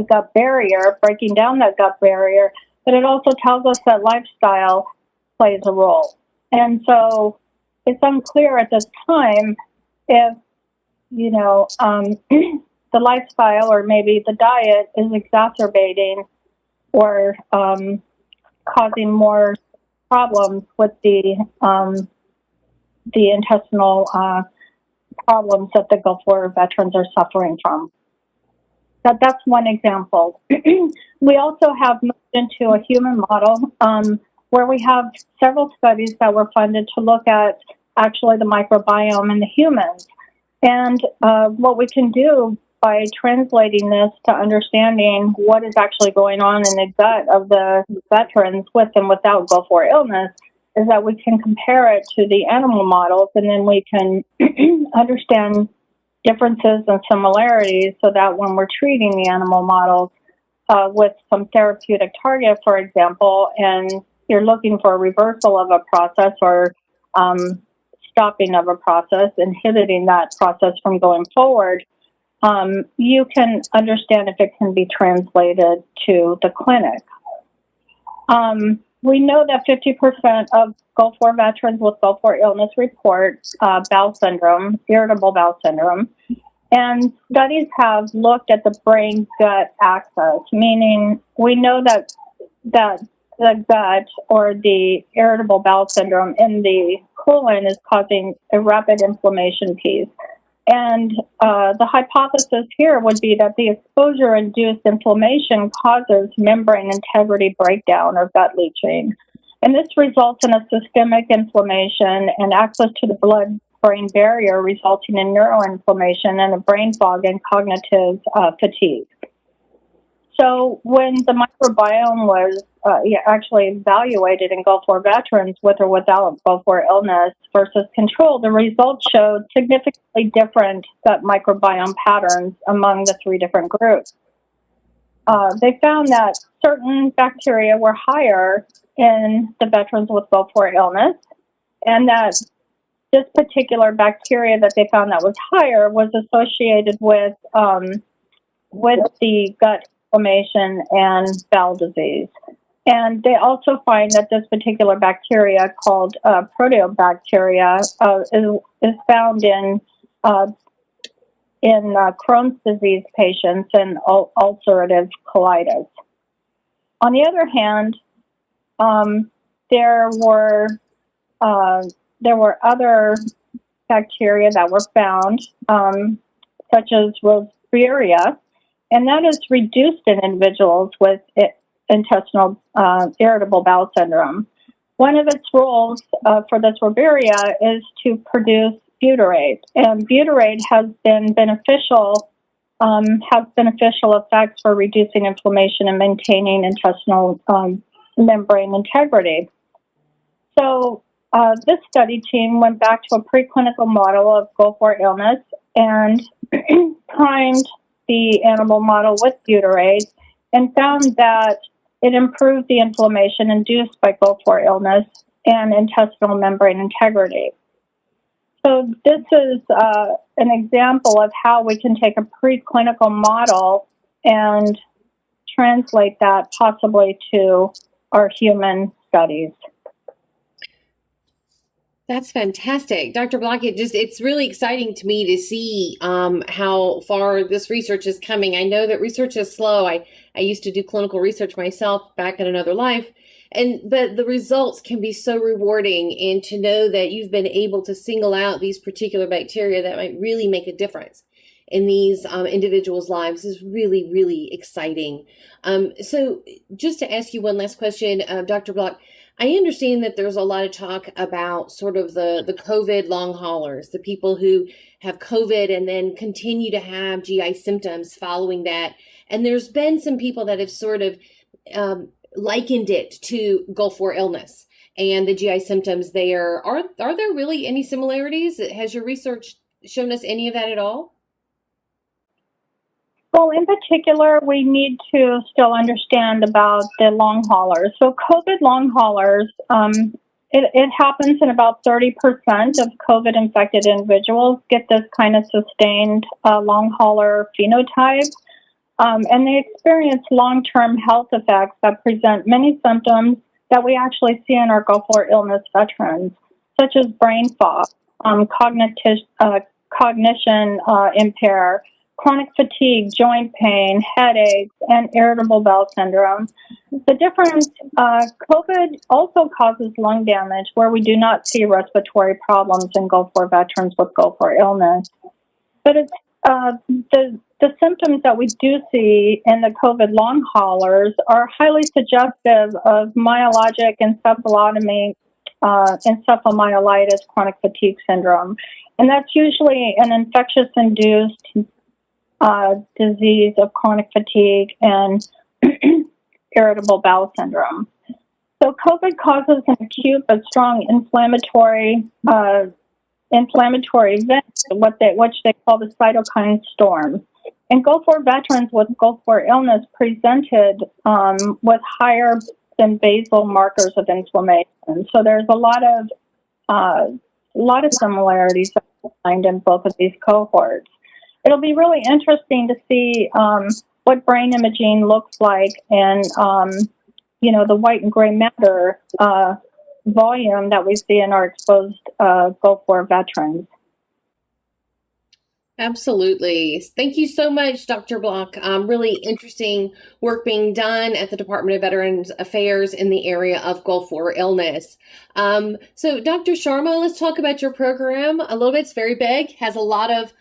gut barrier, breaking down that gut barrier, but it also tells us that lifestyle plays a role. And so it's unclear at this time if, the lifestyle or maybe the diet is exacerbating or causing more problems with the intestinal problems that the Gulf War veterans are suffering from. That's one example. We also have moved into a human model where we have several studies that were funded to look at actually the microbiome in the humans. And what we can do by translating this to understanding what is actually going on in the gut of the veterans with and without Gulf War illness is that we can compare it to the animal models, and then we can understand differences and similarities so that when we're treating the animal models with some therapeutic target, for example, and you're looking for a reversal of a process or stopping of a process, inhibiting that process from going forward, you can understand if it can be translated to the clinic. We know that 50% of Gulf War veterans with Gulf War illness report bowel syndrome, irritable bowel syndrome. And studies have looked at the brain-gut axis, meaning we know that the gut or the irritable bowel syndrome in the colon is causing a rapid inflammation piece. And the hypothesis here would be that the exposure-induced inflammation causes membrane integrity breakdown or gut leaching. And this results in a systemic inflammation and access to the blood-brain barrier, resulting in neuroinflammation and a brain fog and cognitive fatigue. So when the microbiome was actually evaluated in Gulf War veterans with or without Gulf War illness versus control, the results showed significantly different gut microbiome patterns among the three different groups. They found that certain bacteria were higher in the veterans with Gulf War illness, and that this particular bacteria that they found that was higher was associated with the gut inflammation and bowel disease. And they also find that this particular bacteria called proteobacteria is found in Crohn's disease patients and ulcerative colitis. On the other hand, there were other bacteria that were found, such as Rosbergia, and that is reduced in individuals with intestinal irritable bowel syndrome. One of its roles for this Rosbergia is to produce butyrate, and butyrate has been beneficial has beneficial effects for reducing inflammation and maintaining intestinal membrane integrity. So this study team went back to a preclinical model of Gulf War illness and primed the animal model with butyrate and found that it improved the inflammation induced by Gulf War illness and intestinal membrane integrity. So this is an example of how we can take a preclinical model and translate that possibly to our human studies. That's fantastic. Dr. Block, it's really exciting to me to see how far this research is coming. I know that research is slow. I used to do clinical research myself back in another life, but the results can be so rewarding, and to know that you've been able to single out these particular bacteria that might really make a difference in these individuals' lives is really, really exciting. So just to ask you one last question, Dr. Block, I understand that there's a lot of talk about sort of the COVID long haulers, the people who have COVID and then continue to have GI symptoms following that. And there's been some people that have sort of likened it to Gulf War illness and the GI symptoms there. Are there really any similarities? Has your research shown us any of that at all? Well, in particular, we need to still understand about the long haulers. So COVID long haulers, it happens in about 30% of COVID-infected individuals get this kind of sustained long hauler phenotype. And they experience long-term health effects that present many symptoms that we actually see in our Gulf War illness veterans, such as brain fog, cognition impair, chronic fatigue, joint pain, headaches, and irritable bowel syndrome. The difference, COVID also causes lung damage where we do not see respiratory problems in Gulf War veterans with Gulf War illness. But it's the symptoms that we do see in the COVID long haulers are highly suggestive of myalgic encephalomyelitis, chronic fatigue syndrome. And that's usually an infectious-induced disease of chronic fatigue and irritable bowel syndrome. So COVID causes an acute but strong inflammatory event, which they call the cytokine storm. And Gulf War veterans with Gulf War illness presented with higher than basal markers of inflammation. So there's a lot of similarities in both of these cohorts. It'll be really interesting to see what brain imaging looks like and, the white and gray matter volume that we see in our exposed Gulf War veterans. Absolutely. Thank you so much, Dr. Block. Really interesting work being done at the Department of Veterans Affairs in the area of Gulf War illness. So Dr. Sharma, let's talk about your program a little bit. It's very big, has a lot of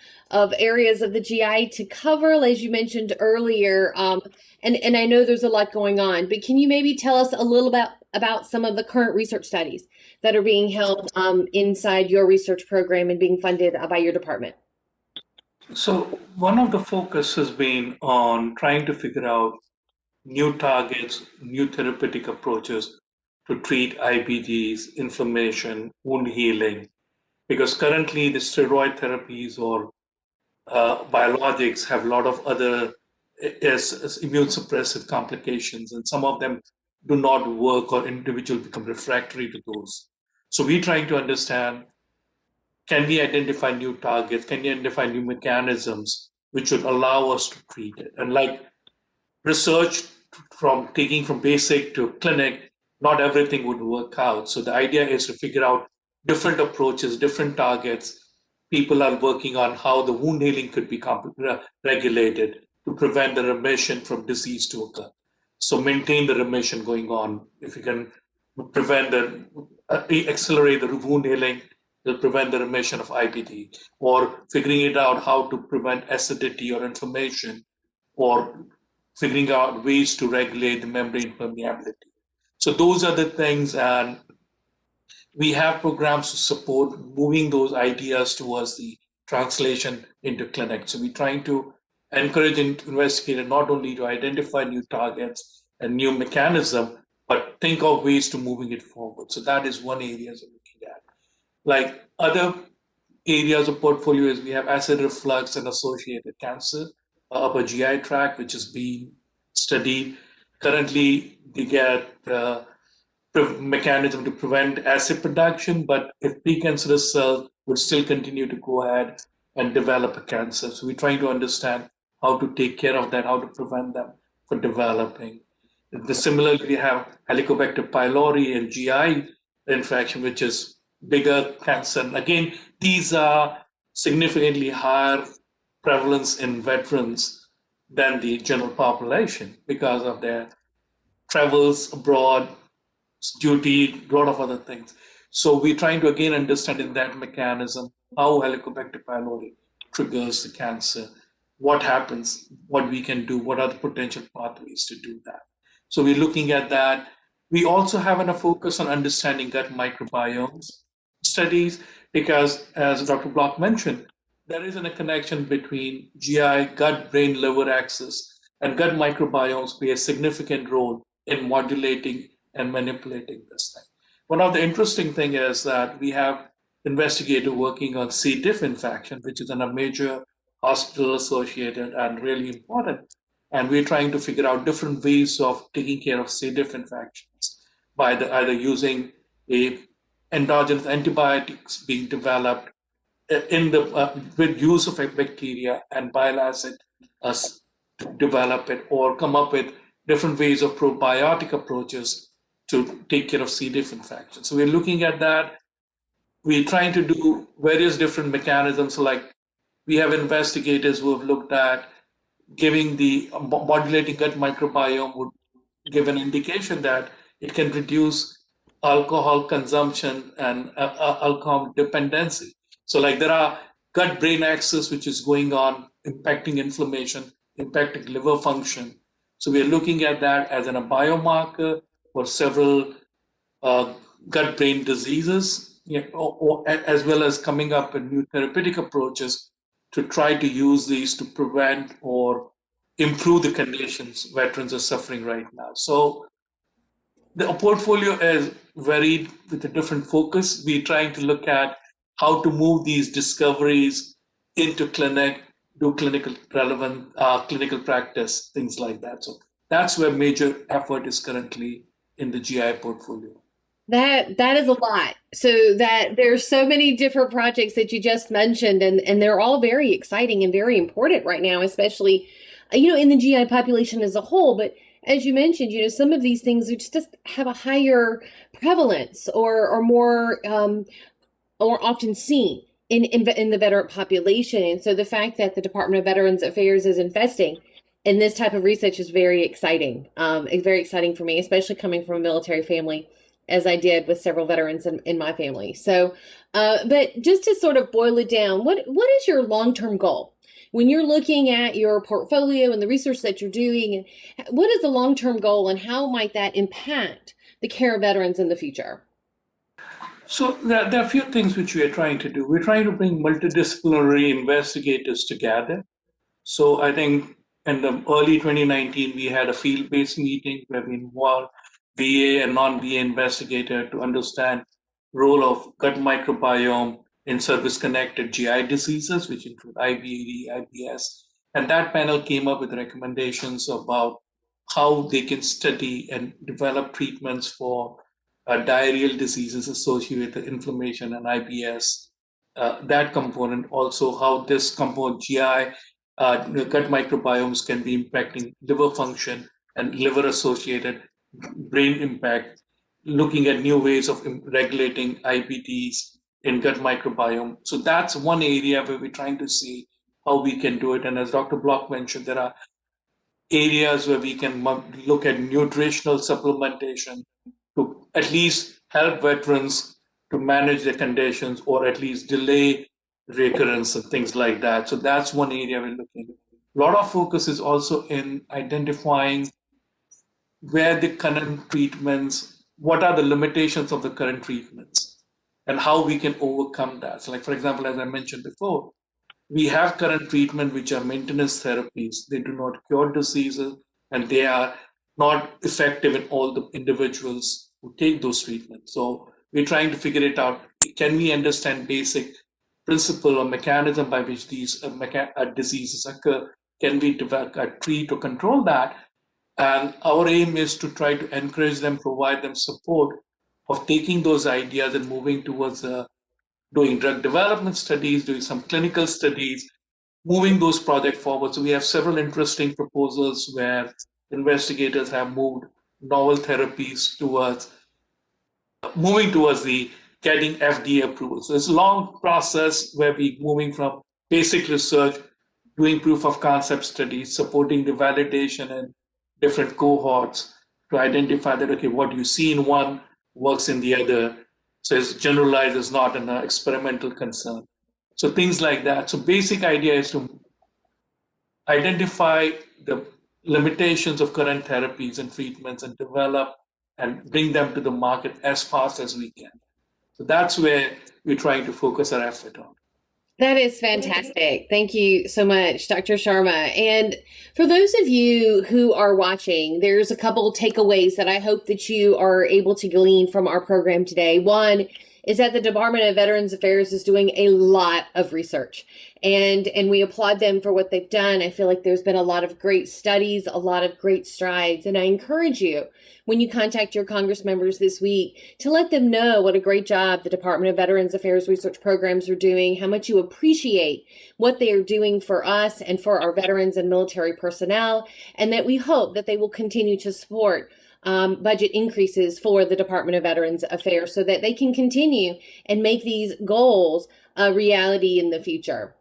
areas of the GI to cover, as you mentioned earlier. And I know there's a lot going on, but can you maybe tell us a little bit about some of the current research studies that are being held inside your research program and being funded by your department? So one of the focus has been on trying to figure out new targets, new therapeutic approaches to treat IBDs, inflammation, wound healing, because currently the steroid therapies or biologics have a lot of other as immune suppressive complications, and some of them do not work or individuals become refractory to those. So we're trying to understand, can we identify new targets? Can we identify new mechanisms which would allow us to treat it? And like research from taking from basic to clinic, not everything would work out. So the idea is to figure out different approaches, different targets. People are working on how the wound healing could be regulated to prevent the remission from disease to occur. So maintain the remission going on. If you can prevent accelerate the wound healing, it'll prevent the remission of IBD, or figuring it out how to prevent acidity or inflammation, or figuring out ways to regulate the membrane permeability. So those are the things, and we have programs to support moving those ideas towards the translation into clinic. So we're trying to encourage investigators not only to identify new targets and new mechanism, but think of ways to moving it forward. So that is one area we're looking at. Like other areas of portfolio is we have acid reflux and associated cancer, upper GI tract, which is being studied. Currently, they get mechanism to prevent acid production, but if precancerous cells would still continue to go ahead and develop a cancer. So we're trying to understand how to take care of that, how to prevent them from developing. Similarly, we have Helicobacter pylori and GI infection, which is bigger cancer. And again, these are significantly higher prevalence in veterans than the general population because of their travels abroad, duty, a lot of other things. So we're trying to again understand in that mechanism how Helicobacter pylori triggers the cancer, what happens, what we can do, what are the potential pathways to do that. So we're looking at that. We also have a focus on understanding gut microbiomes studies because, as Dr. Block mentioned, there isn't a connection between GI, gut, brain, liver axis, and gut microbiomes play a significant role in modulating and manipulating this thing. One of the interesting thing is that we have investigator working on C. diff infection, which is a major hospital associated and really important. And we're trying to figure out different ways of taking care of C. diff infections by either using a endogenous antibiotics being developed in the with use of a bacteria and bile acid us to develop it or come up with different ways of probiotic approaches to take care of C. diff infection. So we're looking at that. We're trying to do various different mechanisms. Like we have investigators who have looked at giving the modulating gut microbiome would give an indication that it can reduce alcohol consumption and alcohol dependency. So like there are gut brain axis which is going on impacting inflammation, impacting liver function. So we are looking at that as a biomarker for several gut brain diseases, as well as coming up with new therapeutic approaches to try to use these to prevent or improve the conditions veterans are suffering right now. So the portfolio is varied with a different focus. We're trying to look at how to move these discoveries into clinic, do clinical relevant clinical practice, things like that. So that's where major effort is currently in the GI portfolio. That is a lot. So that there's so many different projects that you just mentioned, and they're all very exciting and very important right now, especially, in the GI population as a whole. But as you mentioned, some of these things just have a higher prevalence or more or often seen in the veteran population. And so the fact that the Department of Veterans Affairs is investing in this type of research is very exciting. It's very exciting for me, especially coming from a military family, as I did with several veterans in my family. So, but just to sort of boil it down, what is your long-term goal? When you're looking at your portfolio and the research that you're doing, what is the long-term goal and how might that impact the care of veterans in the future? So there are a few things which we are trying to do. We're trying to bring multidisciplinary investigators together. So I think in the early 2019, we had a field-based meeting where we involved VA and non-VA investigator to understand role of gut microbiome in service-connected GI diseases, which include IBD, IBS. And that panel came up with recommendations about how they can study and develop treatments for diarrheal diseases associated with inflammation and IBS. That component, also how this component GI gut microbiomes can be impacting liver function and liver associated brain impact, looking at new ways of regulating IBDs in gut microbiome. So that's one area where we're trying to see how we can do it. And as Dr. Block mentioned, there are areas where we can look at nutritional supplementation to at least help veterans to manage their conditions or at least delay recurrence and things like that. So that's one area we're looking at. A lot of focus is also in identifying where the current treatments, what are the limitations of the current treatments and how we can overcome that. So like, for example, as I mentioned before, we have current treatment which are maintenance therapies. They do not cure diseases, and they are not effective in all the individuals who take those treatments. So we're trying to figure it out. Can we understand basic principle or mechanism by which these diseases occur? Can we develop, treat or control that? And our aim is to try to encourage them, provide them support of taking those ideas and moving towards doing drug development studies, doing some clinical studies, moving those projects forward. So we have several interesting proposals where investigators have moved novel therapies towards moving towards the getting FDA approval. So it's a long process where we're moving from basic research, doing proof of concept studies, supporting the validation in different cohorts to identify that, okay, what you see in one works in the other. So it's generalized, it's not an experimental concern. So things like that. So basic idea is to identify the limitations of current therapies and treatments and develop and bring them to the market as fast as we can. So that's where we're trying to focus our effort on. That is fantastic. Thank you so much, Dr. Sharma. And for those of you who are watching, there's a couple takeaways that I hope that you are able to glean from our program today. One is that the Department of Veterans Affairs is doing a lot of research, and we applaud them for what they've done. I feel like there's been a lot of great studies, a lot of great strides, and I encourage you, when you contact your Congress members this week, to let them know what a great job the Department of Veterans Affairs research programs are doing, how much you appreciate what they are doing for us and for our veterans and military personnel, and that we hope that they will continue to support budget increases for the Department of Veterans Affairs so that they can continue and make these goals a reality in the future.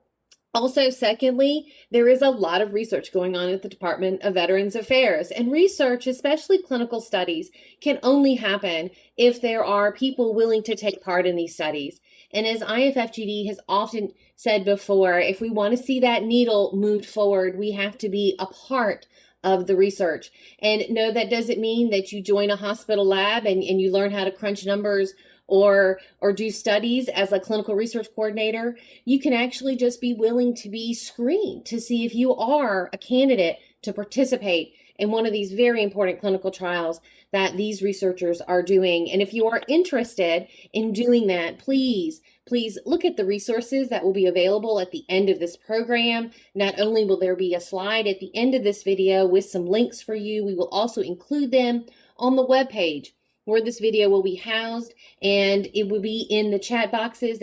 Also, secondly, there is a lot of research going on at the Department of Veterans Affairs, and research, especially clinical studies, can only happen if there are people willing to take part in these studies. And as IFFGD has often said before, if we want to see that needle moved forward, we have to be a part of the research. And no, that doesn't mean that you join a hospital lab and you learn how to crunch numbers or do studies as a clinical research coordinator. You can actually just be willing to be screened to see if you are a candidate to participate in one of these very important clinical trials that these researchers are doing. And if you are interested in doing that, please look at the resources that will be available at the end of this program. Not only will there be a slide at the end of this video with some links for you, we will also include them on the webpage where this video will be housed, and it will be in the chat boxes.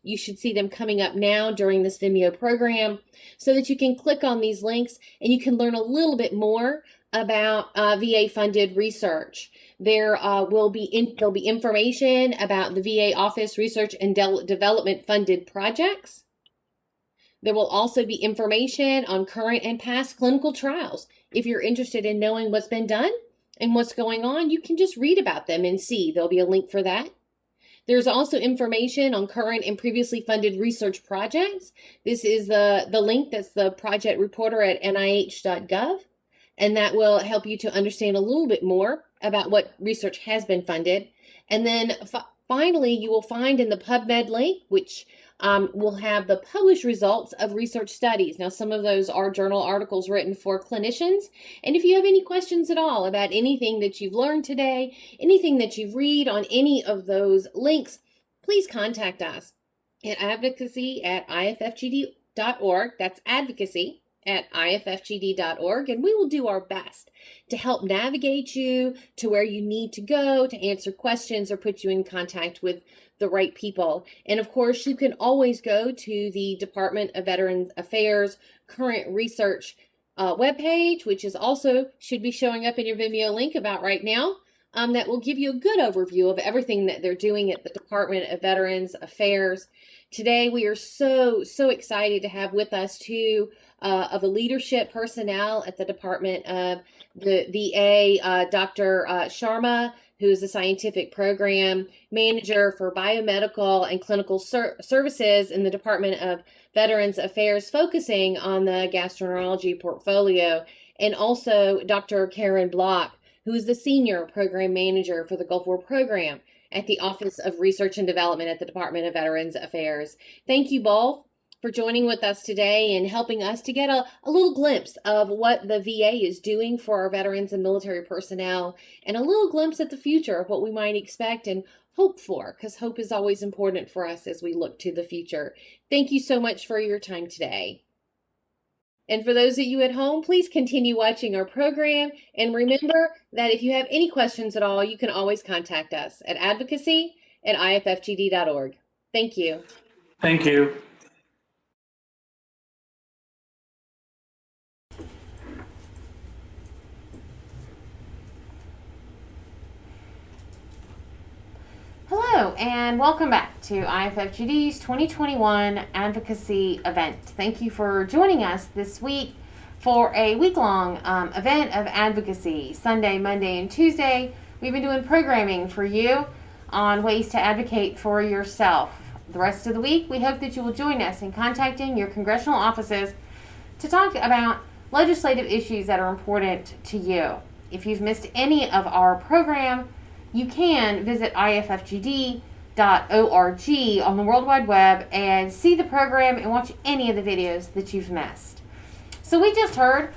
You should see them coming up now during this Vimeo program, so that you can click on these links and you can learn a little bit more about VA-funded research. There'll be information about the VA Office Research and Development funded projects. There will also be information on current and past clinical trials. If you're interested in knowing what's been done and what's going on, you can just read about them and see. There'll be a link for that. There's also information on current and previously funded research projects. This is the link that's the project reporter at nih.gov, and that will help you to understand a little bit more about what research has been funded. And then finally, you will find in the PubMed link, which will have the published results of research studies. Now, some of those are journal articles written for clinicians. And if you have any questions at all about anything that you've learned today, anything that you've read on any of those links, please contact us at advocacy@iffgd.org. That's advocacy@iffgd.org, and we will do our best to help navigate you to where you need to go, to answer questions or put you in contact with the right people. And of course, you can always go to the Department of Veterans Affairs current research webpage, which is also should be showing up in your Vimeo link about right now. That will give you a good overview of everything that they're doing at the Department of Veterans Affairs. Today, we are so excited to have with us two of the leadership personnel at the Department of the VA, Dr. Sharma, who is the Scientific Program Manager for Biomedical and Clinical Services in the Department of Veterans Affairs, focusing on the gastroenterology portfolio, and also Dr. Karen Block, who is the Senior Program Manager for the Gulf War Program at the Office of Research and Development at the Department of Veterans Affairs. Thank you both for joining with us today and helping us to get a little glimpse of what the VA is doing for our veterans and military personnel, and a little glimpse at the future of what we might expect and hope for, because hope is always important for us as we look to the future. Thank you so much for your time today. And for those of you at home, please continue watching our program. And remember that if you have any questions at all, you can always contact us at advocacy@iffgd.org. Thank you. Thank you. Hello, and welcome back to IFFGD's 2021 Advocacy event. Thank you for joining us this week for a week-long event of advocacy. Sunday, Monday, and Tuesday, we've been doing programming for you on ways to advocate for yourself. The rest of the week, we hope that you will join us in contacting your congressional offices to talk about legislative issues that are important to you. If you've missed any of our program, you can visit iffgd.org on the World Wide Web and see the program and watch any of the videos that you've missed. So we just heard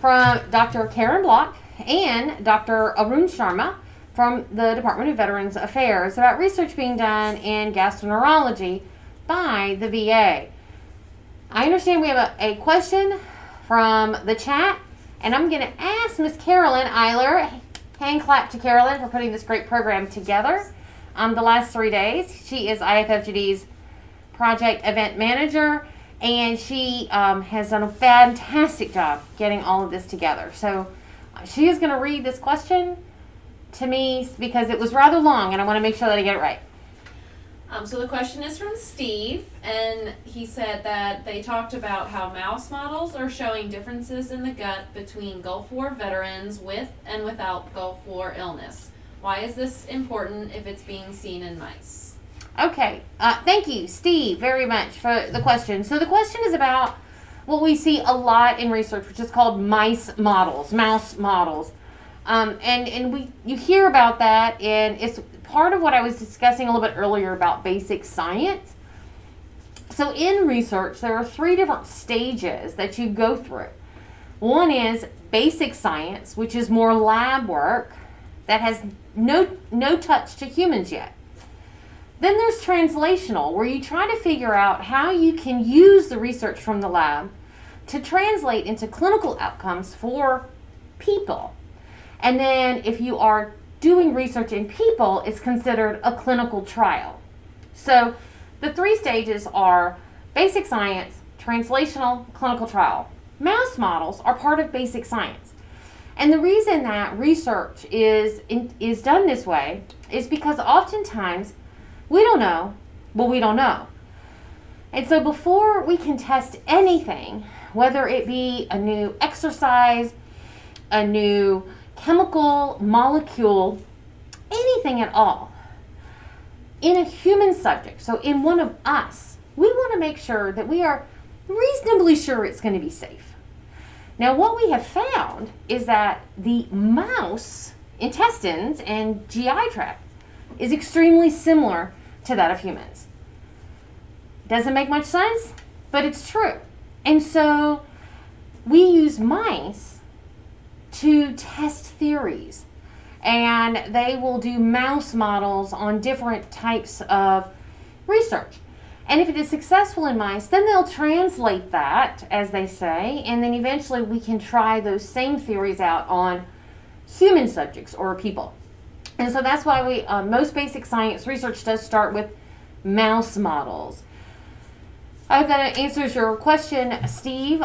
from Dr. Karen Block and Dr. Arun Sharma from the Department of Veterans Affairs about research being done in gastroenterology by the VA. I understand we have a question from the chat, and I'm going to ask Miss Carolyn Eiler. Hand clap to Carolyn for putting this great program together the last 3 days. She is IFFGD's project event manager, and she has done a fantastic job getting all of this together. So she is going to read this question to me because it was rather long, and I want to make sure that I get it right. So the question is from Steve, and he said that they talked about how mouse models are showing differences in the gut between Gulf War veterans with and without Gulf War illness. Why is this important if it's being seen in mice? Okay, thank you, Steve, very much for the question. So the question is about what we see a lot in research, which is called mouse models. And you hear about that, and it's part of what I was discussing a little bit earlier about basic science. So in research, there are 3 different stages that you go through. One is basic science, which is more lab work that has no touch to humans yet. Then there's translational, where you try to figure out how you can use the research from the lab to translate into clinical outcomes for people. And then if you are doing research in people, it's considered a clinical trial. So the 3 stages are basic science, translational, clinical trial. Mouse models are part of basic science. And the reason that research is done this way is because oftentimes we don't know what we don't know. And so before we can test anything, whether it be a new exercise, a new chemical molecule, anything at all, in a human subject, so in one of us, we want to make sure that we are reasonably sure it's going to be safe. Now, what we have found is that the mouse intestines and GI tract is extremely similar to that of humans. Doesn't make much sense, but it's true. And so we use mice to test theories, and they will do mouse models on different types of research. And if it is successful in mice, then they'll translate that, as they say, and then eventually we can try those same theories out on human subjects or people. And so that's why most basic science research does start with mouse models. I hope that answers your question, Steve.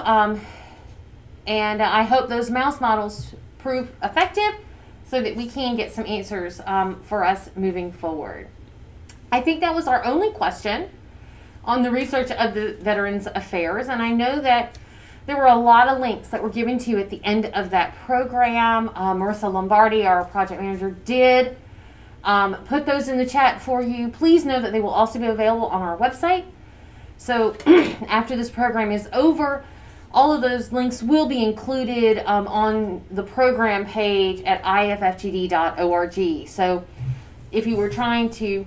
And I hope those mouse models prove effective so that we can get some answers for us moving forward. I think that was our only question on the research of the Veterans Affairs. And I know that there were a lot of links that were given to you at the end of that program. Marissa Lombardi, our project manager, did put those in the chat for you. Please know that they will also be available on our website. So after this program is over, all of those links will be included on the program page at iffgd.org. So if you were trying to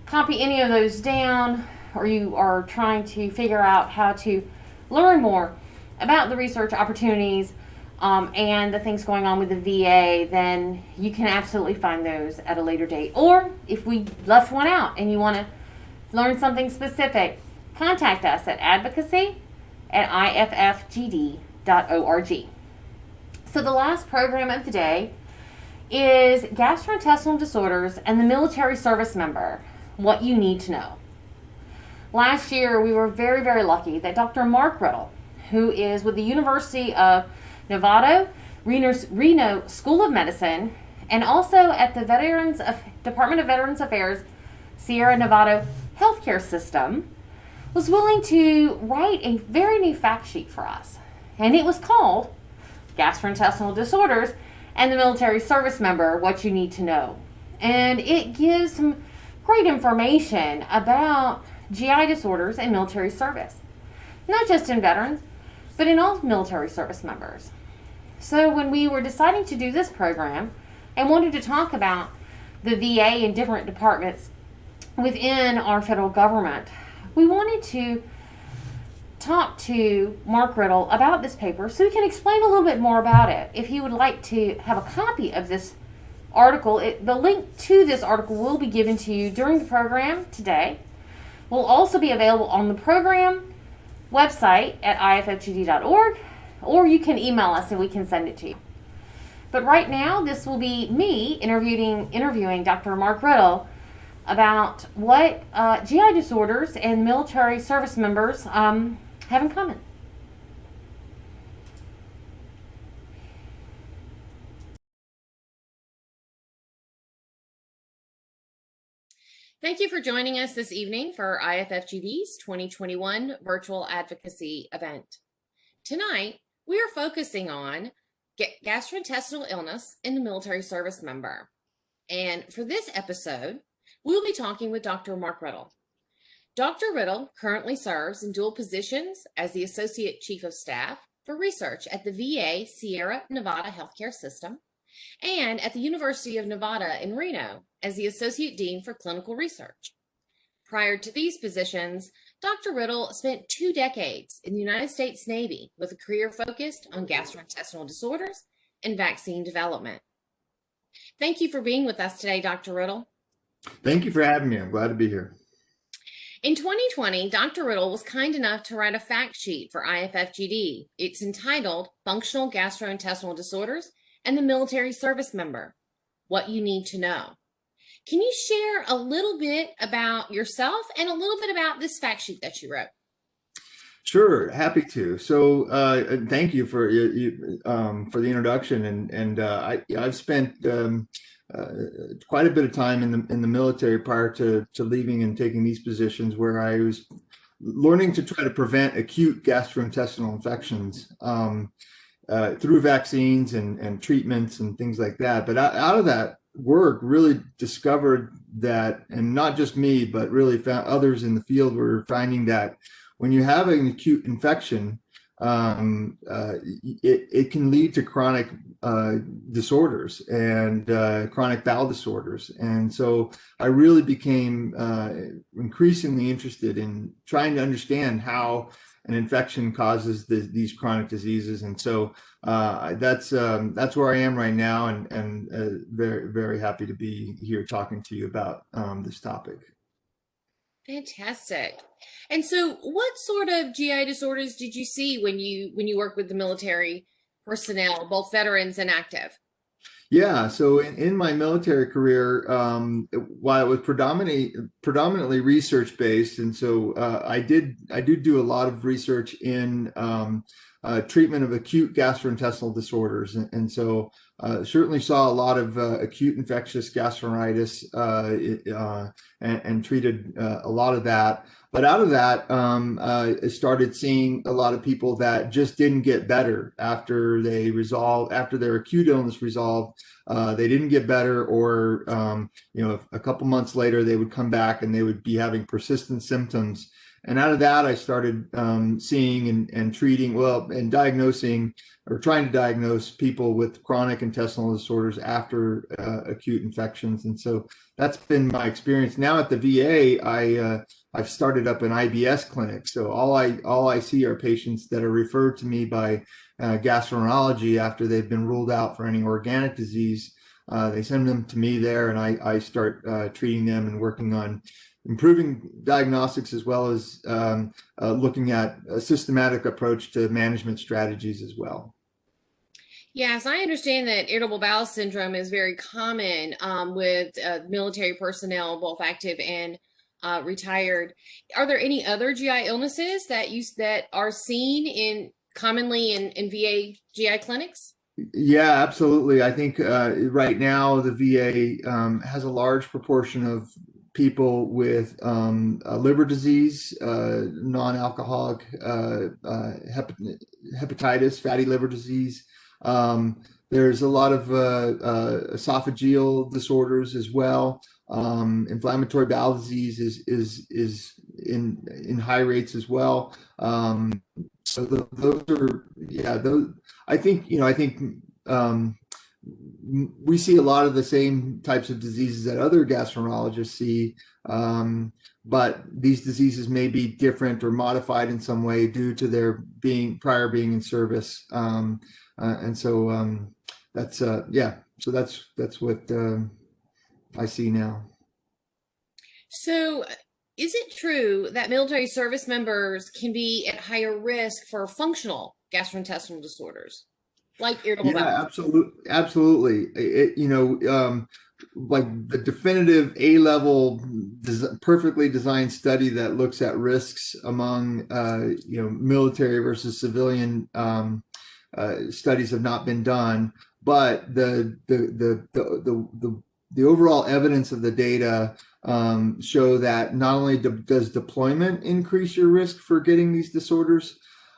copy any of those down, or you are trying to figure out how to learn more about the research opportunities and the things going on with the VA, then you can absolutely find those at a later date. Or if we left one out and you want to learn something specific, contact us at advocacy@iffgd.org. So the last program of the day is gastrointestinal disorders and the military service member, what you need to know. Last year, we were very, very lucky that Dr. Mark Riddle, who is with the University of Nevada, Reno School of Medicine, and also at the Department of Veterans Affairs, Sierra Nevada Healthcare System, was willing to write a very new fact sheet for us. And it was called Gastrointestinal Disorders and the Military Service Member, What You Need to Know. And it gives some great information about GI disorders and military service, not just in veterans, but in all military service members. So when we were deciding to do this program and wanted to talk about the VA and different departments within our federal government, we wanted to talk to Mark Riddle about this paper so he can explain a little bit more about it. If he would like to have a copy of this article, the link to this article will be given to you during the program today. Will also be available on the program website at iffgd.org, or you can email us and we can send it to you. But right now, this will be me interviewing Dr. Mark Riddle about what GI disorders and military service members have in common. Thank you for joining us this evening for IFFGD's 2021 virtual advocacy event. Tonight, we are focusing on gastrointestinal illness in the military service member. And for this episode, we'll be talking with Dr. Mark Riddle. Dr. Riddle currently serves in dual positions as the Associate Chief of Staff for Research at the VA Sierra Nevada Healthcare System and at the University of Nevada in Reno as the Associate Dean for Clinical Research. Prior to these positions, Dr. Riddle spent 2 decades in the United States Navy with a career focused on gastrointestinal disorders and vaccine development. Thank you for being with us today, Dr. Riddle. Thank you for having me. I'm glad to be here. In 2020, Dr. Riddle was kind enough to write a fact sheet for IFFGD. It's entitled Functional Gastrointestinal Disorders and the Military Service Member, What You Need to Know. Can you share a little bit about yourself and a little bit about this fact sheet that you wrote? Sure, happy to. So thank you for the introduction, and I've spent quite a bit of time in the military prior to leaving and taking these positions, where I was learning to try to prevent acute gastrointestinal infections through vaccines and treatments and things like that. But out of that work, really discovered that, and not just me, but really found others in the field were finding that when you have an acute infection, it can lead to chronic disorders and chronic bowel disorders. And so I really became increasingly interested in trying to understand how an infection causes these chronic diseases. And so that's where I am right now, and very, very happy to be here talking to you about this topic. Fantastic. And so what sort of GI disorders did you see when you worked with the military personnel, both veterans and active? Yeah, so in my military career, while it was predominantly research based, and so I do a lot of research in treatment of acute gastrointestinal disorders, and so certainly saw a lot of acute infectious gastritis and treated a lot of that. But out of that, I started seeing a lot of people that just didn't get better after their acute illness resolved. They didn't get better, or a couple months later, they would come back and they would be having persistent symptoms. And out of that, I started seeing and treating, and diagnosing or trying to diagnose people with chronic intestinal disorders after acute infections. And so that's been my experience. Now at the VA, I've started up an IBS clinic. So all I see are patients that are referred to me by gastroenterology after they've been ruled out for any organic disease. They send them to me there, and I start treating them and working on improving diagnostics, as well as looking at a systematic approach to management strategies as well. Yes, I understand that irritable bowel syndrome is very common with military personnel, both active and retired. Are there any other GI illnesses that are seen commonly in VA GI clinics? Yeah, absolutely. I think right now the VA has a large proportion of people with liver disease, non-alcoholic hepatitis, fatty liver disease. There's a lot of esophageal disorders as well. Inflammatory bowel disease is in high rates as well. So those are, yeah, those. I think we see a lot of the same types of diseases that other gastroenterologists see, but these diseases may be different or modified in some way due to their being in service. And so that's yeah. So that's what I see now. So, is it true that military service members can be at higher risk for functional gastrointestinal disorders, like irritable bowel? Yeah, absolutely. Like the definitive A-level perfectly designed study that looks at risks among military versus civilian studies have not been done, but the overall evidence of the data show that not only does deployment increase your risk for getting these disorders,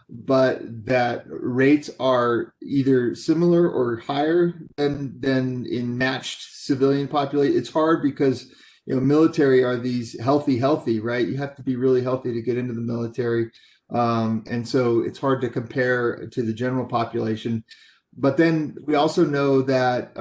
but that rates are either similar or higher than in matched civilian population. It's hard because military are these healthy, right? You have to be really healthy to get into the military. And so it's hard to compare to the general population. But then we also know that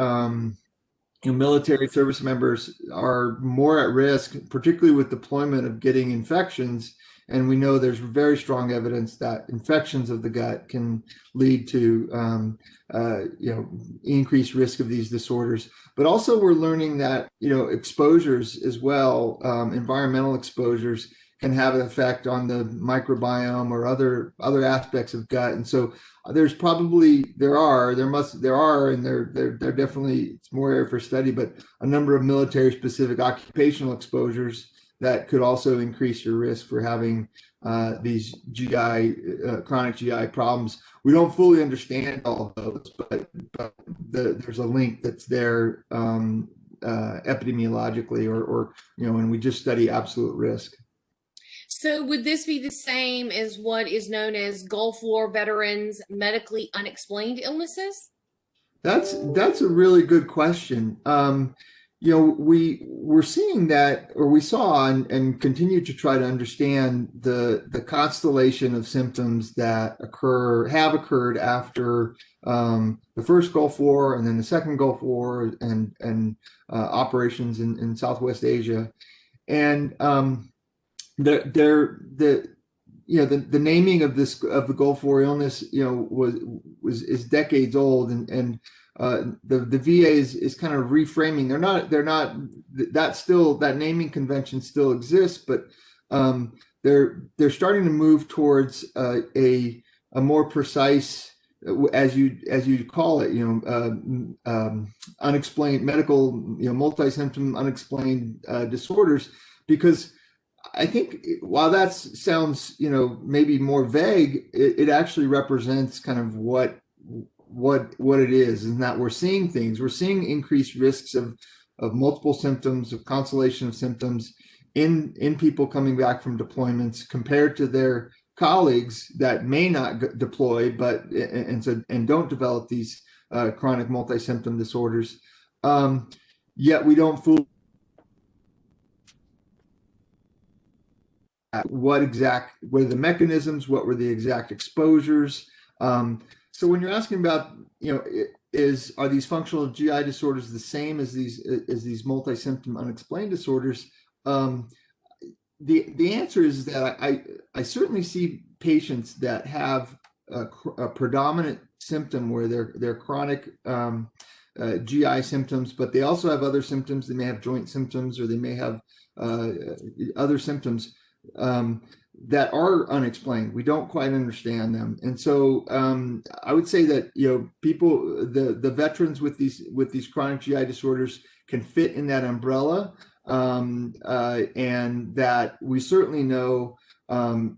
military service members are more at risk, particularly with deployment, of getting infections. And we know there's very strong evidence that infections of the gut can lead to increased risk of these disorders. But also we're learning that exposures as well, environmental exposures, can have an effect on the microbiome or other aspects of gut. And so there are definitely, it's more area for study, but a number of military specific occupational exposures that could also increase your risk for having these chronic GI problems. We don't fully understand all of those, but there's a link that's there epidemiologically, or and we just study absolute risk. So would this be the same as what is known as Gulf War veterans' medically unexplained illnesses? That's a really good question. We're seeing that, or we saw and continue to try to understand the constellation of symptoms that have occurred after the first Gulf War and then the second Gulf War and operations in Southwest Asia. And the naming of the Gulf War illness is decades old, and the VA is kind of reframing. That naming convention still exists, but they're starting to move towards a more precise, as you call it, unexplained medical, multi-symptom unexplained disorders, because I think while that sounds, maybe more vague, it actually represents kind of what it is, and that we're seeing increased risks of multiple symptoms, of constellation of symptoms in people coming back from deployments compared to their colleagues that may not deploy, but and don't develop these chronic multi-symptom disorders. Yet we don't fully what were the mechanisms, what were the exact exposures. So when you're asking about, are these functional GI disorders the same as these multi-symptom unexplained disorders? The answer is that I certainly see patients that have a predominant symptom where they're chronic GI symptoms, but they also have other symptoms. They may have joint symptoms, or they may have other symptoms that are unexplained. We don't quite understand them, and so I would say that people, the veterans with these chronic GI disorders can fit in that umbrella, and that we certainly know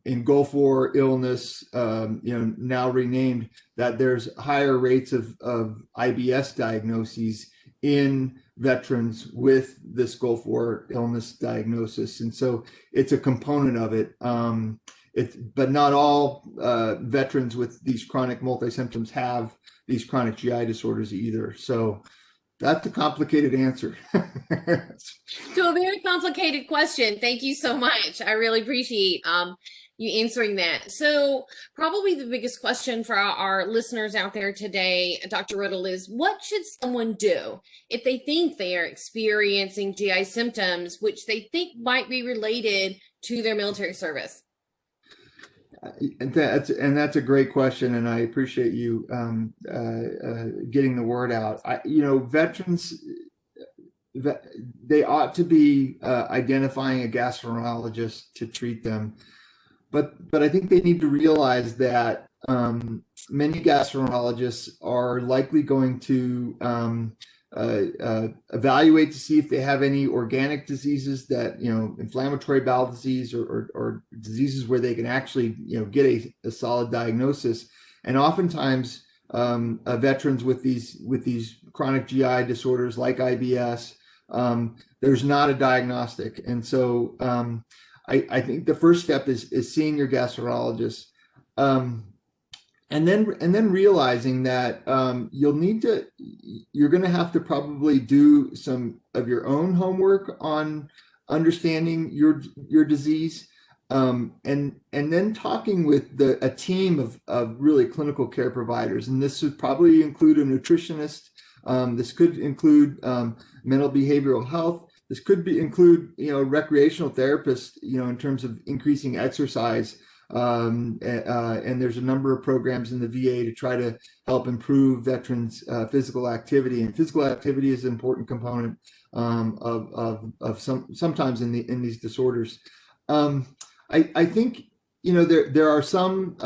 in Gulf War illness, now renamed, that there's higher rates of IBS diagnoses in veterans with this Gulf War illness diagnosis. And so it's a component of it. But not all veterans with these chronic multi-symptoms have these chronic GI disorders either. So that's a complicated answer. To a very complicated question. Thank you so much. I really appreciate you answering that. So probably the biggest question for our listeners out there today, Dr. Riddle, is what should someone do if they think they are experiencing GI symptoms, which they think might be related to their military service? And that's a great question, and I appreciate you getting the word out. Veterans, they ought to be identifying a gastroenterologist to treat them, but I think they need to realize that many gastroenterologists are likely going to evaluate to see if they have any organic diseases, that inflammatory bowel disease, or diseases where they can actually get a solid diagnosis. And oftentimes veterans with these chronic GI disorders like IBS, there's not a diagnostic. And so I think the first step is seeing your gastroenterologist, and then realizing that you're going to have to probably do some of your own homework on understanding your disease, and then talking with a team of really clinical care providers. And this would probably include a nutritionist. This could include mental behavioral health. This could include recreational therapists, in terms of increasing exercise. And there's a number of programs in the VA to try to help improve veterans' physical activity, and physical activity is an important component of sometimes in these disorders. I think there are some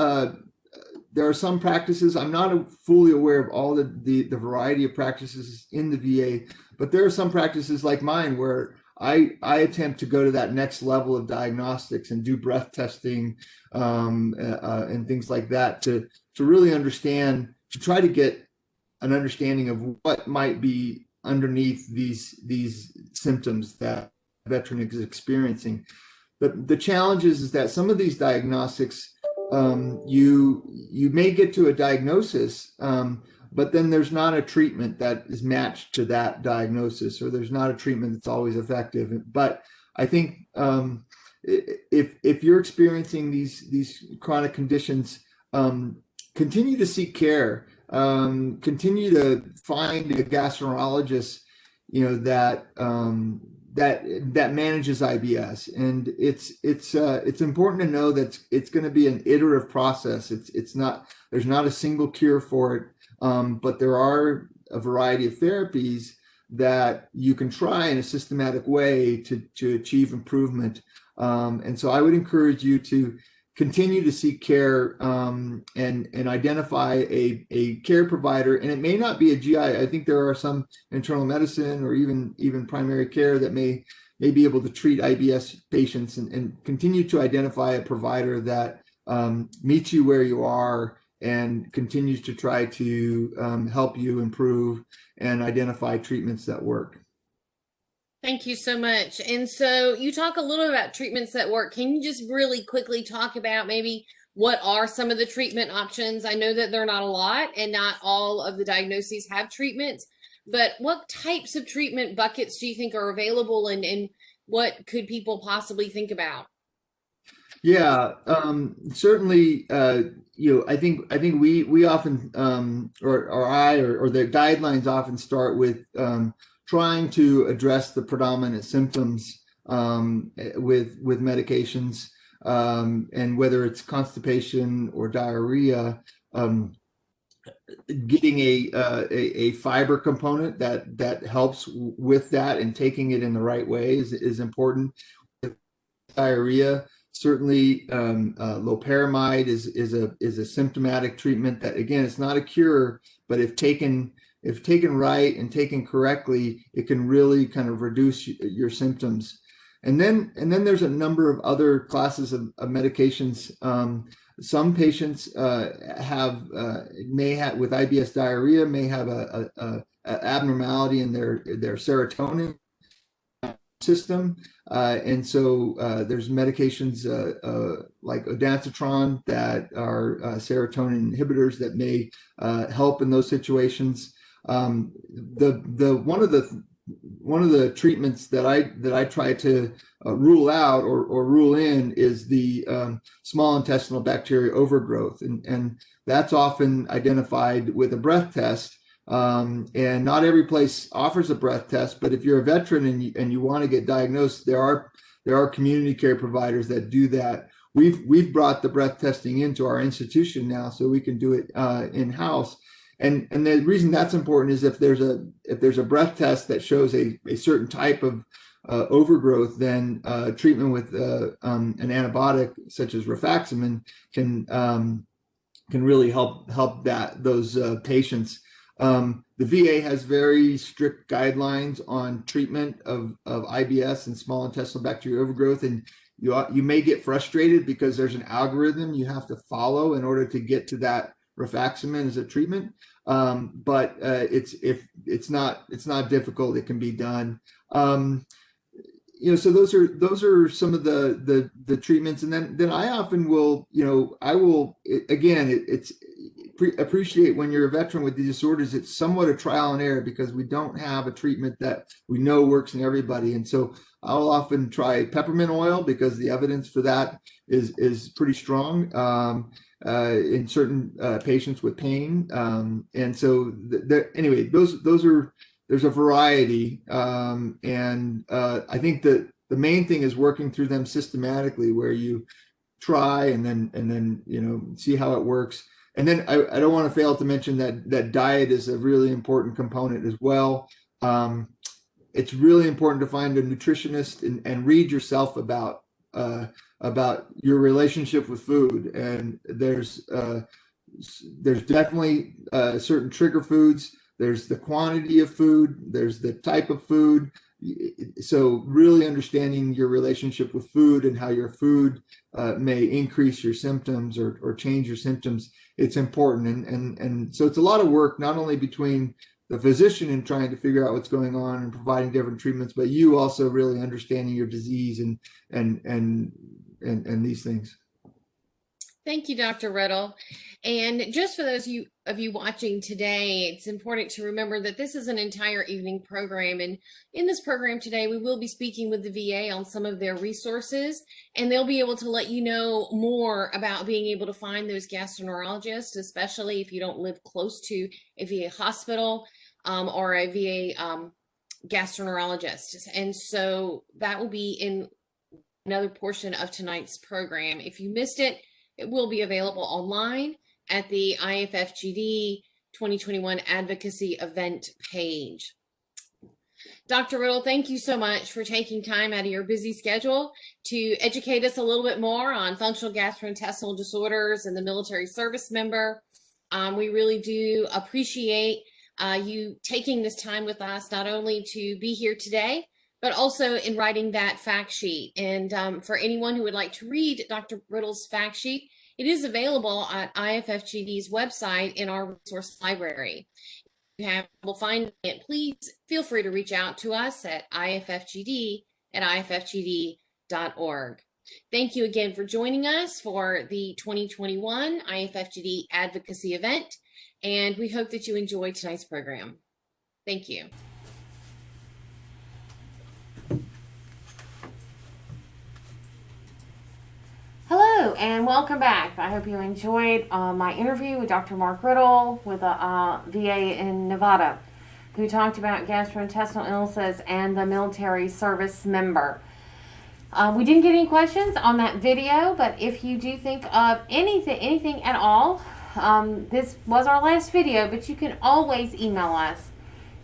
practices. I'm not fully aware of all the variety of practices in the VA, but there are some practices like mine where I attempt to go to that next level of diagnostics and do breath testing and things like that to really understand, to try to get an understanding of what might be underneath these symptoms that a veteran is experiencing. The challenge is that some of these diagnostics, you may get to a diagnosis, but then there's not a treatment that is matched to that diagnosis, or there's not a treatment that's always effective. But I think if you're experiencing these chronic conditions, continue to seek care, continue to find a gastroenterologist, that manages IBS. And it's important to know that it's going to be an iterative process. There's not a single cure for it. But there are a variety of therapies that you can try in a systematic way to achieve improvement. And so I would encourage you to continue to seek care, and identify a care provider. And it may not be a GI. I think there are some internal medicine or even primary care that may be able to treat IBS patients, and continue to identify a provider that meets you where you are and continues to try to help you improve and identify treatments that work. Thank you so much. And so you talk a little about treatments that work. Can you just really quickly talk about maybe what are some of the treatment options? I know that they're not a lot, and not all of the diagnoses have treatments, but what types of treatment buckets do you think are available, and what could people possibly think about? Yeah, certainly. I think we often, or the guidelines often start with trying to address the predominant symptoms with medications, and whether it's constipation or diarrhea. Getting a fiber component that helps with that and taking it in the right way is important. Diarrhea, certainly, loperamide is a symptomatic treatment that, again, it's not a cure, but if taken right and taken correctly, it can really kind of reduce your symptoms. And then there's a number of other classes of medications. Some patients may have, with IBS diarrhea, may have a abnormality in their serotonin system, and so there's medications like ondansetron that are serotonin inhibitors that may help in those situations. One of the treatments that I try to rule out or rule in is the small intestinal bacteria overgrowth, and that's often identified with a breath test. And not every place offers a breath test, but if you're a veteran and you want to get diagnosed, there are community care providers that do that. We've brought the breath testing into our institution now, so we can do it in-house. And the reason that's important is if there's a breath test that shows a certain type of overgrowth, then treatment with an antibiotic such as rifaximin can really help those patients. The VA has very strict guidelines on treatment of IBS and small intestinal bacterial overgrowth, and you may get frustrated because there's an algorithm you have to follow in order to get to that rifaximin as a treatment. But it's not difficult. It can be done. So those are some of the treatments, and then I often will, appreciate when you're a veteran with these disorders, it's somewhat a trial and error because we don't have a treatment that we know works in everybody. And so I'll often try peppermint oil because the evidence for that is pretty strong in certain patients with pain. And so anyway, there's a variety. And I think that the main thing is working through them systematically, where you try and then see how it works. And then I don't want to fail to mention that diet is a really important component as well. It's really important to find a nutritionist and read yourself about your relationship with food. And there's definitely certain trigger foods. There's the quantity of food. There's the type of food. So really understanding your relationship with food and how your food may increase your symptoms or change your symptoms, it's important. And so it's a lot of work, not only between the physician in trying to figure out what's going on and providing different treatments, but you also really understanding your disease and these things. Thank you, Dr. Riddle. And just for those of you watching today, it's important to remember that this is an entire evening program. And in this program today, we will be speaking with the VA on some of their resources, and they'll be able to let you know more about being able to find those gastroenterologists, especially if you don't live close to a VA hospital or a VA gastroenterologist. And so that will be in another portion of tonight's program. If you missed it, it will be available online at the IFFGD 2021 Advocacy event page. Dr. Riddle, thank you so much for taking time out of your busy schedule to educate us a little bit more on functional gastrointestinal disorders and the military service member. We really do appreciate you taking this time with us, not only to be here today, but also in writing that fact sheet. And for anyone who would like to read Dr. Riddle's fact sheet, it is available at IFFGD's website in our resource library. If you have trouble finding it, please feel free to reach out to us at IFFGD@IFFGD.org. Thank you again for joining us for the 2021 IFFGD Advocacy event, and we hope that you enjoyed tonight's program. Thank you. and welcome back. I hope you enjoyed my interview with Dr. Mark Riddle with a VA in Nevada, who talked about gastrointestinal illnesses and the military service member. We didn't get any questions on that video, but if you do think of anything at all, this was our last video, but you can always email us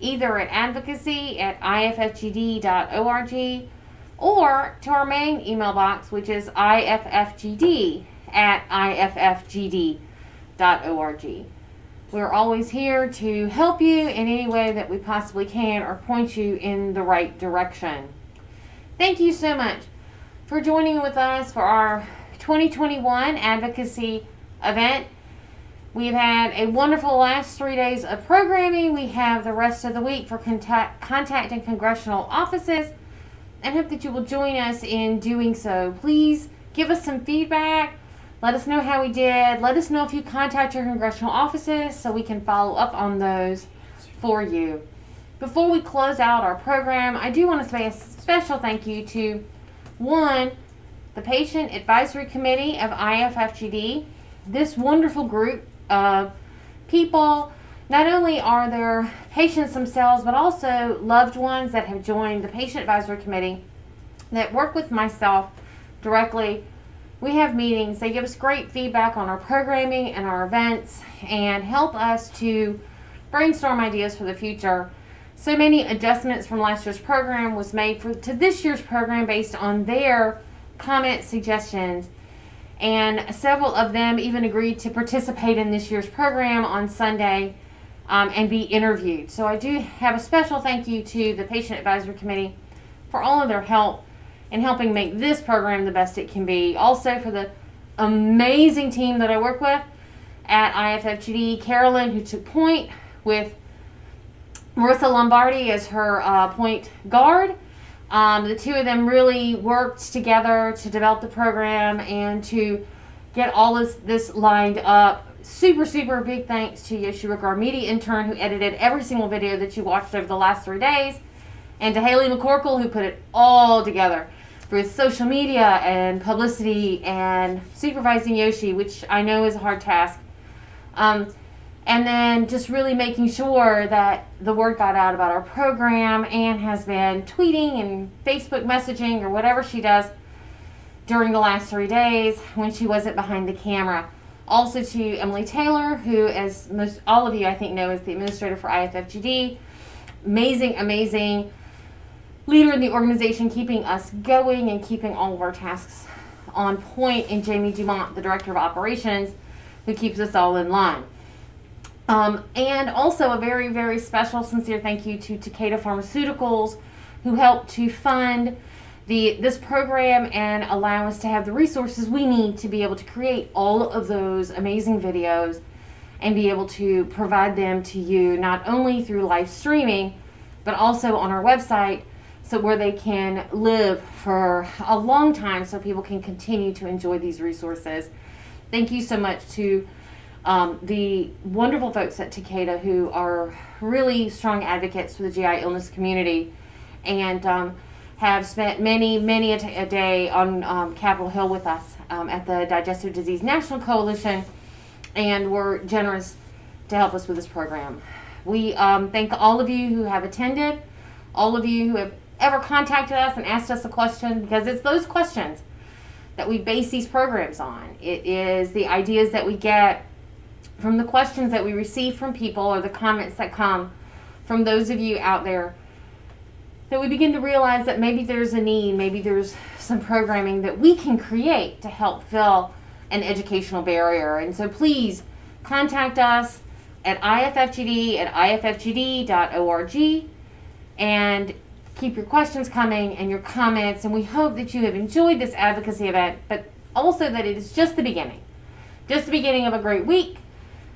either at advocacy@iffgd.org or to our main email box, which is iffgd@iffgd.org. We're always here to help you in any way that we possibly can or point you in the right direction. Thank you so much for joining with us for our 2021 advocacy event. We've had a wonderful last 3 days of programming. We have the rest of the week for contacting congressional offices, and hope that you will join us in doing so. Please give us some feedback. Let us know how we did. Let us know if you contact your congressional offices so we can follow up on those for you. Before we close out our program, I do want to say a special thank you to one, the Patient Advisory Committee of IFFGD. This wonderful group of people, not only are there patients themselves, but also loved ones that have joined the Patient Advisory Committee that work with myself directly. We have meetings. They give us great feedback on our programming and our events and help us to brainstorm ideas for the future. So many adjustments from last year's program was made to this year's program based on their comment suggestions, and several of them even agreed to participate in this year's program on Sunday and be interviewed. So I do have a special thank you to the Patient Advisory Committee for all of their help in helping make this program the best it can be. Also for the amazing team that I work with at IFFGD, Carolyn, who took point with Marissa Lombardi as her point guard. The two of them really worked together to develop the program and to get all this lined up. Super big thanks to Yeshua, our media intern, who edited every single video that you watched over the last 3 days, and to Haley McCorkle, who put it all together with social media and publicity and supervising Yoshi, which I know is a hard task. And then just really making sure that the word got out about our program. Anne has been tweeting and Facebook messaging or whatever she does during the last 3 days when she wasn't behind the camera. Also to Emily Taylor, who, as most all of you I think know, is the administrator for IFFGD. Amazing leader in the organization, keeping us going and keeping all of our tasks on point. And Jamie Dumont, the director of operations, who keeps us all in line. And also a very special, sincere thank you to Takeda Pharmaceuticals, who helped to fund this program and allow us to have the resources we need to be able to create all of those amazing videos and be able to provide them to you, not only through live streaming, but also on our website, so where they can live for a long time so people can continue to enjoy these resources. Thank you so much to the wonderful folks at Takeda, who are really strong advocates for the GI illness community and have spent many a day on Capitol Hill with us at the Digestive Disease National Coalition, and were generous to help us with this program. We thank all of you who have attended, all of you who have ever contacted us and asked us a question, because it's those questions that we base these programs on. It is the ideas that we get from the questions that we receive from people or the comments that come from those of you out there, that we begin to realize that maybe there's a need, maybe there's some programming that we can create to help fill an educational barrier. And so please contact us at iffgd@iffgd.org and keep your questions coming and your comments. And we hope that you have enjoyed this advocacy event, but also that it is just the beginning of a great week,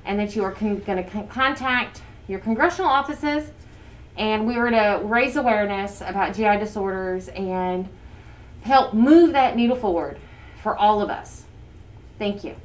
and that you are going to contact your congressional offices, and we are to raise awareness about GI disorders and help move that needle forward for all of us. Thank you.